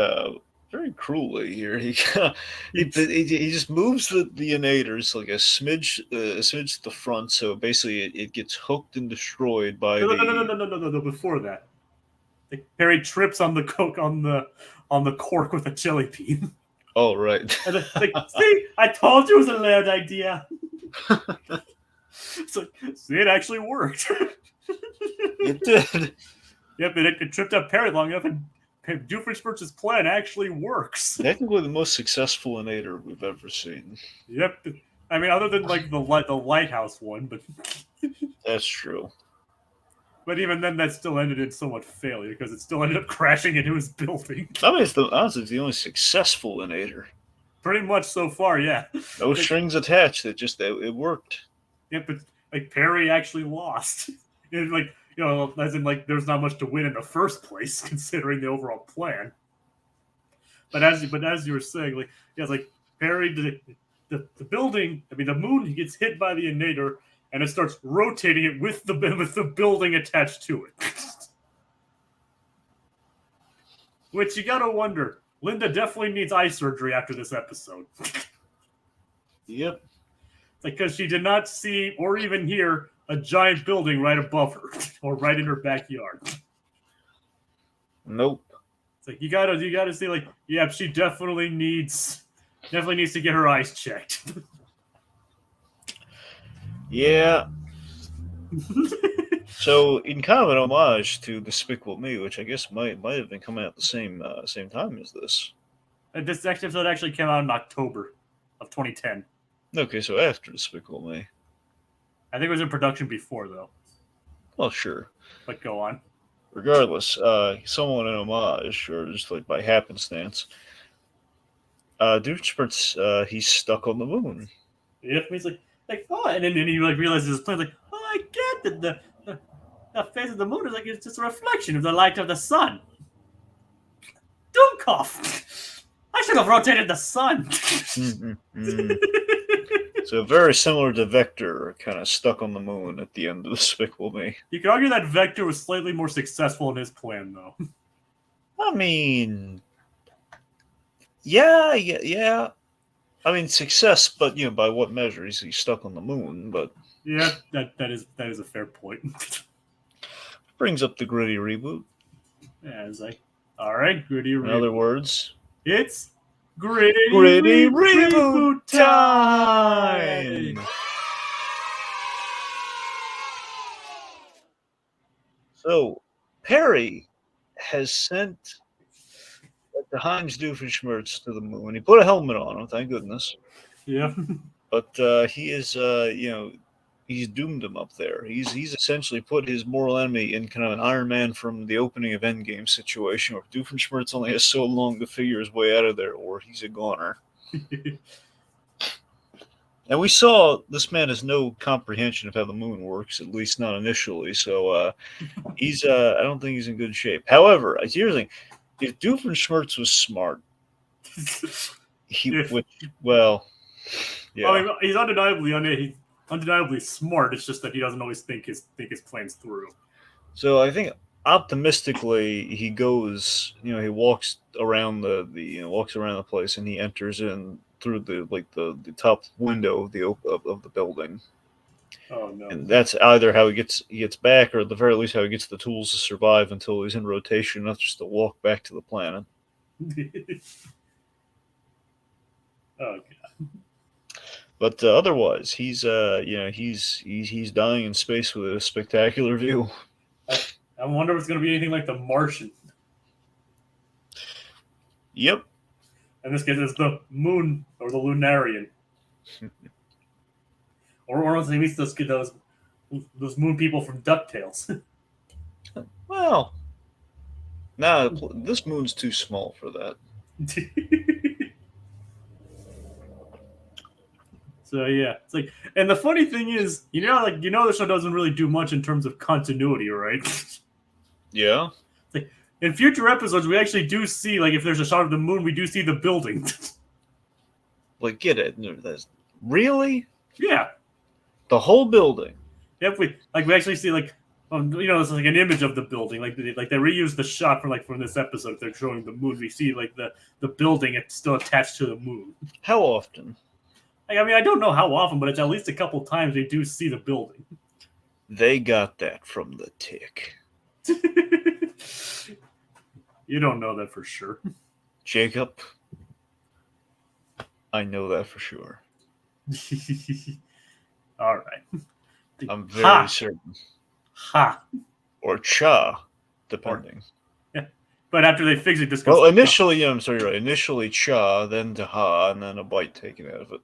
cruelly here. He just moves the innators like a smidge to the front, so basically it gets hooked and destroyed by No. Before that, Perry trips on the coke on the cork with a jelly bean. Oh right. See, I told you it was a loud idea. It's like, see, it actually worked. It did. Yep, it tripped up Perry long enough, and Doofenshmirtz's plan actually works. Technically, the most successful innator we've ever seen. Yep, I mean, other than like the lighthouse one, but that's true. But even then, that still ended in somewhat failure because it still ended up crashing into his building. I mean, honestly, it's the only successful innator. Pretty much so far, yeah. No strings attached. It worked. Yeah, but like Perry actually lost. And as in there's not much to win in the first place considering the overall plan. But as you were saying, Perry, the building, I mean the moon gets hit by the innator and it starts rotating it with the building attached to it. Which you gotta wonder, Linda definitely needs eye surgery after this episode. Yep. Because she did not see or even hear a giant building right above her or right in her backyard. Nope. It's like you gotta see like, yeah, she definitely needs to get her eyes checked. Yeah. So, in kind of an homage to Despicable Me, which I guess might have been coming out the same time as this. This next episode actually came out in October of 2010. Okay, so after Despicable Me. I think it was in production before, though. Well, sure. But go on. Regardless, somewhat an homage, or just like by happenstance, Doofenshmirtz, he's stuck on the moon. Yeah, he's like, oh, and then he like realizes his plan. Like, oh, I get that the face of the moon is like it's just a reflection of the light of the sun. Doomkoff! I should have rotated the sun. So very similar to Vector, kind of stuck on the moon at the end of Despicable Me. You could argue that Vector was slightly more successful in his plan, though. I mean, yeah. I mean, success, but by what measure? He's stuck on the moon, but yeah, that is a fair point. Brings up the gritty reboot. Yeah, it's like, all right, gritty reboot. In other words, it's gritty reboot time. So Perry has sent the Heinz Doofenshmirtz to the moon. He put a helmet on him, thank goodness. Yeah. But he is, he's doomed him up there. He's essentially put his mortal enemy in kind of an Iron Man from the opening of Endgame situation, where Doofenshmirtz only has so long to figure his way out of there, or he's a goner. And we saw this man has no comprehension of how the moon works, at least not initially. So he's, I don't think he's in good shape. However, here's the thing: if Doofenshmirtz was smart, he would. Well, yeah. I mean, he's undeniably smart. It's just that he doesn't always think his plans through. So I think optimistically he goes. He walks around the place, and he enters in through the top window of the building. Oh no! And that's either how he gets back, or at the very least how he gets the tools to survive until he's in rotation, not just to walk back to the planet. Oh god! But otherwise, he's dying in space with a spectacular view. I wonder if it's going to be anything like The Martian. Yep. In this case, it's the moon or the Lunarian, or once he meets those moon people from DuckTales. Well, this moon's too small for that. So yeah, it's like, and the funny thing is, the show doesn't really do much in terms of continuity, right? Yeah. It's like, in future episodes, we actually do see, like, if there's a shot of the moon, we do see the building. Like, get it? Really? Yeah. The whole building. Yep. We actually see it's like an image of the building. Like they reuse the shot from this episode. If they're showing the moon, we see like the building. It's still attached to the moon. How often? Like, I mean, I don't know how often, but it's at least a couple times we do see the building. They got that from the Tick. You don't know that for sure. Jacob, I know that for sure. All right. I'm very certain. Ha. Or Cha, depending. Yeah. But after they fix it, this goes... Well, initially, I'm sorry, right. Initially Cha, then to Ha, and then a bite taken out of it.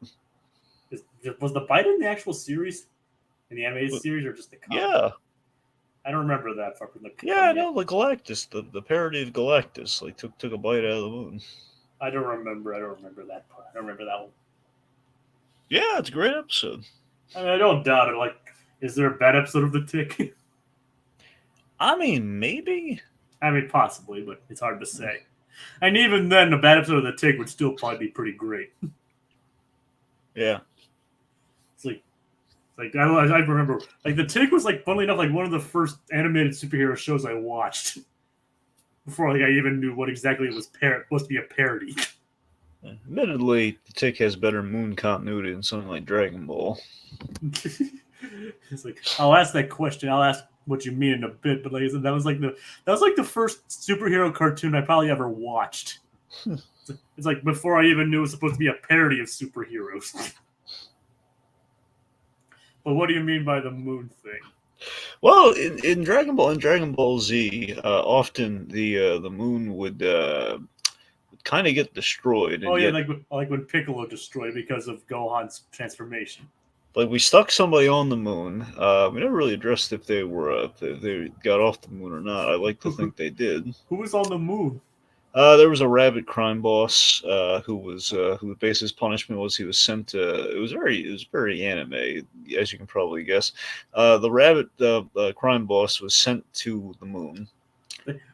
Was the bite in the actual series? In the animated series, or just the comic? Yeah. I don't remember that far from the. Yeah, no, the Galactus, the parody of Galactus, like took a bite out of the moon. I don't remember that part. I don't remember that one. Yeah, it's a great episode. I mean, I don't doubt it. Like, is there a bad episode of The Tick? I mean, maybe. I mean, possibly, but it's hard to say. And even then, a bad episode of The Tick would still probably be pretty great. Yeah. I remember, like, The Tick was, like, funnily enough, like, one of the first animated superhero shows I watched. Before, like, I even knew what exactly it was supposed to be a parody. Admittedly, The Tick has better moon continuity than something like Dragon Ball. It's like I'll ask that question. I'll ask what you mean in a bit, but like I said, that was like the first superhero cartoon I probably ever watched. It's like before I even knew it was supposed to be a parody of superheroes. But what do you mean by the moon thing? Well, in Dragon Ball and Dragon Ball Z, often the moon would kind of get destroyed, Oh and yeah, yet like when Piccolo destroyed because of Gohan's transformation. like we stuck somebody on the moon. We never really addressed if they were if they got off the moon or not. I like to think they did. Who was on the moon? There was a rabbit crime boss who based his punishment was he was sent to. It was very anime, as you can probably guess. The rabbit crime boss was sent to the moon,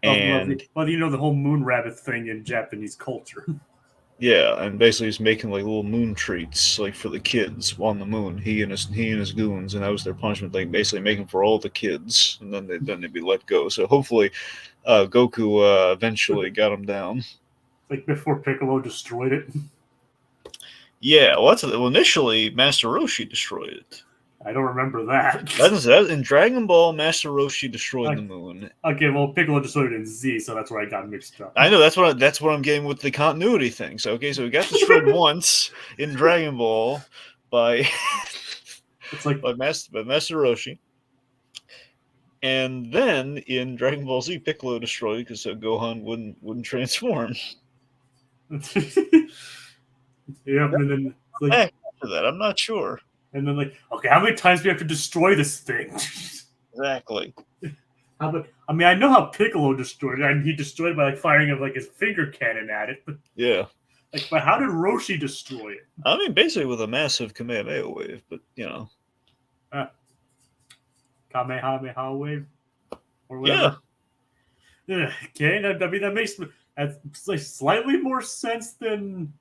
and Well, you know the whole moon rabbit thing in Japanese culture. yeah, and basically he's making like little moon treats like for the kids on the moon. He and his goons, and that was their punishment. Like basically making for all the kids, and then they'd be let go. So hopefully, Goku eventually got him down. Like before Piccolo destroyed it. Yeah, well, initially Master Roshi destroyed it. I don't remember that. That in Dragon Ball, Master Roshi destroyed the moon. Okay, well Piccolo destroyed it in Z, so that's where I got mixed up. I know that's what I'm getting with the continuity thing. So okay, so we got destroyed once in Dragon Ball by it's like by Master Roshi. And then in Dragon Ball Z, Piccolo destroyed because Gohan wouldn't transform. Yeah, and then like After that, I'm not sure. And then like, okay, how many times do we have to destroy this thing? Exactly. I mean, I know how Piccolo destroyed it, and he destroyed it by like firing of like his finger cannon at it. But yeah. Like, but how did Roshi destroy it? I mean, basically with a massive Kamehameha wave, but you know. Kamehameha wave, or whatever. Yeah. Okay, I mean that makes like slightly more sense than.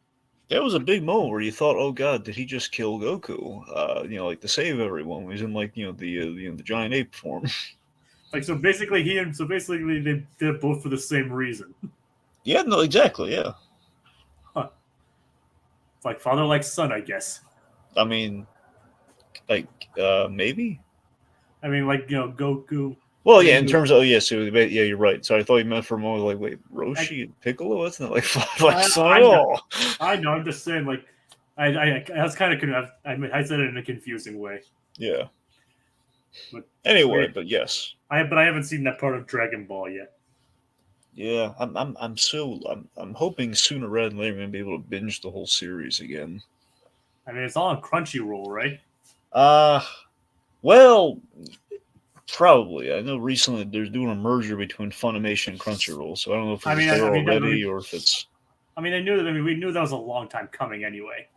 That was a big moment where you thought, "Oh God, did he just kill Goku?" You know, like to save everyone. He's in like the giant ape form. Like so, basically they did it both for the same reason. Yeah, no, exactly, yeah. Huh. It's like father like son, I guess. I mean, like maybe. I mean, like Goku. Well, yeah, in terms of yeah, you're right. So I thought you meant for a moment like, wait, Roshi and Piccolo, isn't it like son at all? I know. I'm just saying, like, I was kind of I said it in a confusing way. Yeah. But anyway, but yes. I haven't seen that part of Dragon Ball yet. Yeah, I'm hoping sooner rather than later I'm gonna be able to binge the whole series again. I mean, it's all on Crunchyroll, right? Well, probably. I know recently they're doing a merger between Funimation and Crunchyroll, so I don't know if it's there already or if it's. I mean, we knew that was a long time coming anyway.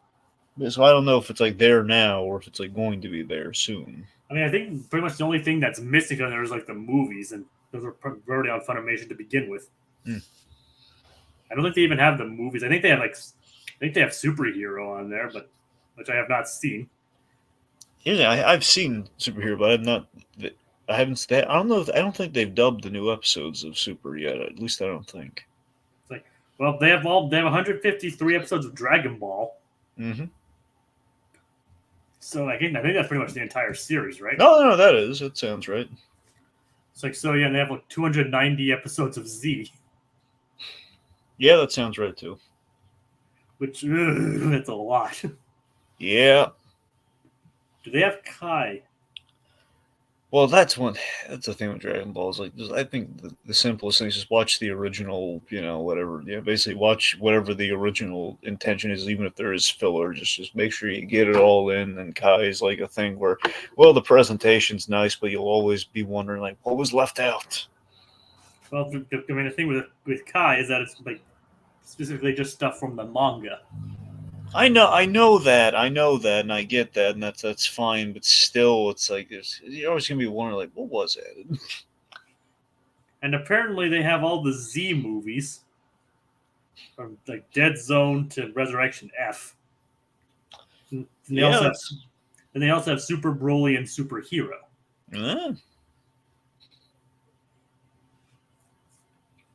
So I don't know if it's like there now or if it's like going to be there soon. I mean, I think pretty much the only thing that's missing on there is like the movies, and those are already on Funimation to begin with. I don't think they even have the movies. I think they have Superhero on there, but which I have not seen. Yeah, I've seen Superhero, but I've not. I haven't. I don't know. I don't think they've dubbed the new episodes of Super yet. At least I don't think. It's like, well, they have 153 episodes of Dragon Ball. Mm-hmm. So I think that's pretty much the entire series, right? No, that sounds right. It's like so, yeah. And they have like 290 episodes of Z. Yeah, that sounds right too. Which that's a lot. Yeah. Do they have Kai? Well, that's the thing with Dragon Ball is like I think the simplest thing is just watch the original, whatever. Yeah, basically watch whatever the original intention is, even if there is filler. Just make sure you get it all in. And Kai is like a thing where, well, the presentation's nice, but you'll always be wondering like what was left out. Well, I mean, the thing with Kai is that it's like specifically just stuff from the manga. I know that, and I get that, and that's fine. But still, it's like you're always gonna be wondering, like, what was it? And apparently, they have all the Z movies, from like Dead Zone to Resurrection F. And they also have Super Broly and Super Hero. Yeah.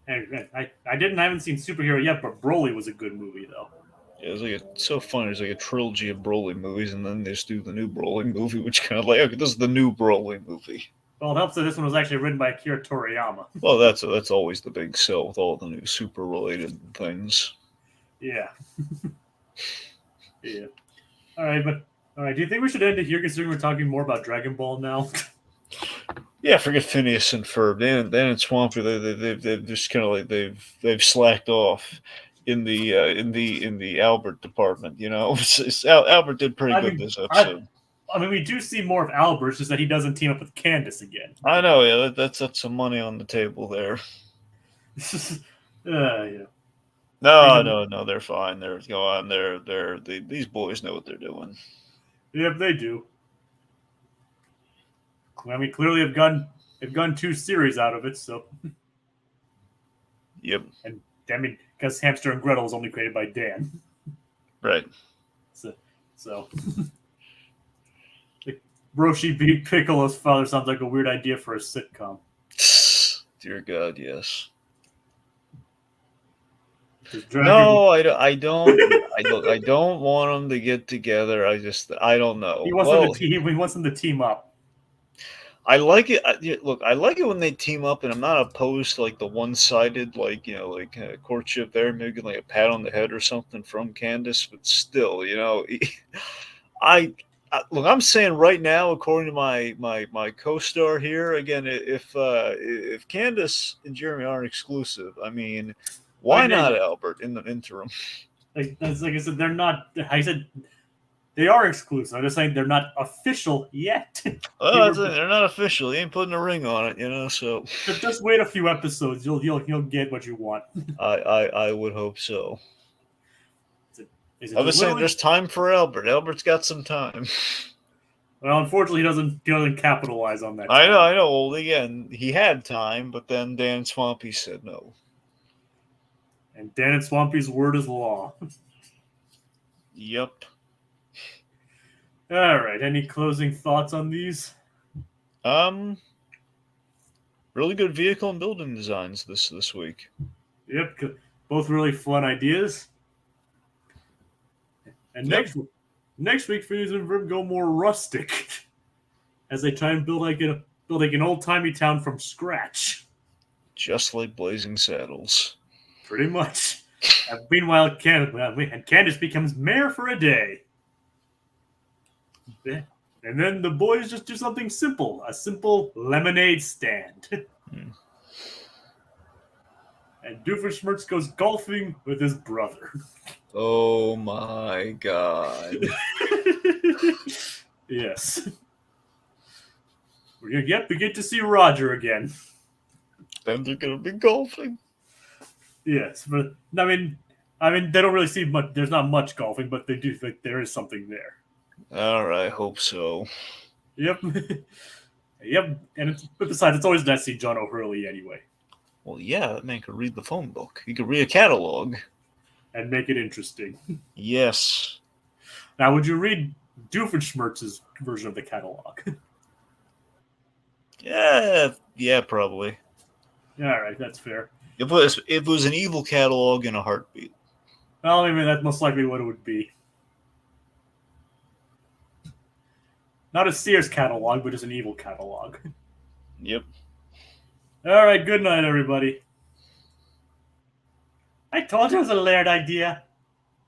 And I haven't seen Superhero yet, but Broly was a good movie though. It's so funny. There's like a trilogy of Broly movies, and then they just do the new Broly movie, which kind of like, okay, this is the new Broly movie. Well, it helps that this one was actually written by Akira Toriyama. Well, that's always the big sell with all the new super related things. Yeah. Yeah. All right. Do you think we should end it here, considering we're talking more about Dragon Ball now? Yeah, forget Phineas and Ferb. Dan and Swampy, they've just kind of like they've slacked off in the Albert department. You know, Albert did pretty good this episode. I mean, we do see more of Albert, it's just that he doesn't team up with Candace again. I know, yeah, that's some money on the table there. Yeah. No, they're fine. They're going. These boys know what they're doing. Yep, they do. I mean, clearly they've gotten 2 series out of it, so. Yep. And I mean, because Hamster and Gretel was only created by Dan. Right. So. Roshi beat Piccolo's father sounds like a weird idea for a sitcom. Dear God, yes. No, I don't want them to get together. I don't know. He wants them to team up. I like it. Look, I like it when they team up, and I'm not opposed to like the one-sided, like courtship there, maybe like a pat on the head or something from Candace. But still, look, I'm saying right now, according to my co-star here, again, if Candace and Jeremy aren't exclusive, I mean, why not Albert in the interim? Like I said, they're not. I said they are exclusive. I'm just saying they're not official yet. Well, they're not official. He ain't putting a ring on it, So just wait a few episodes. You'll get what you want. I would hope so. I was saying there's time for Albert. Albert's got some time. Well, unfortunately, he doesn't capitalize on that. I know. Well, again, he had time, but then Dan Swampy said no. And Dan and Swampy's word is law. Yep. All right. Any closing thoughts on these? Really good vehicle and building designs this week. Yep. Both really fun ideas. And next week, Phineas and Ferb go more rustic, as they try and build an old-timey town from scratch. Just like Blazing Saddles. Pretty much. And meanwhile, Candace becomes mayor for a day. And then the boys just do something simple, a simple lemonade stand. And Doofenshmirtz goes golfing with his brother. Oh my God. Yes. We get to see Roger again. Then they're gonna be golfing. Yes, but I mean they don't really see much. There's not much golfing, but they do think there is something there. All right, hope so. Yep. Yep. But besides, it's always nice to see John O'Hurley anyway. Well, yeah, that man could read the phone book. He could read a catalog. And make it interesting. Yes. Now, would you read Doofenshmirtz's version of the catalog? Yeah, probably. All right, that's fair. It was an evil catalog in a heartbeat. Well, I mean, that's most likely what it would be. Not a Sears catalog, but just an evil catalog. Yep. All right, good night, everybody. I told you it was a Laird idea.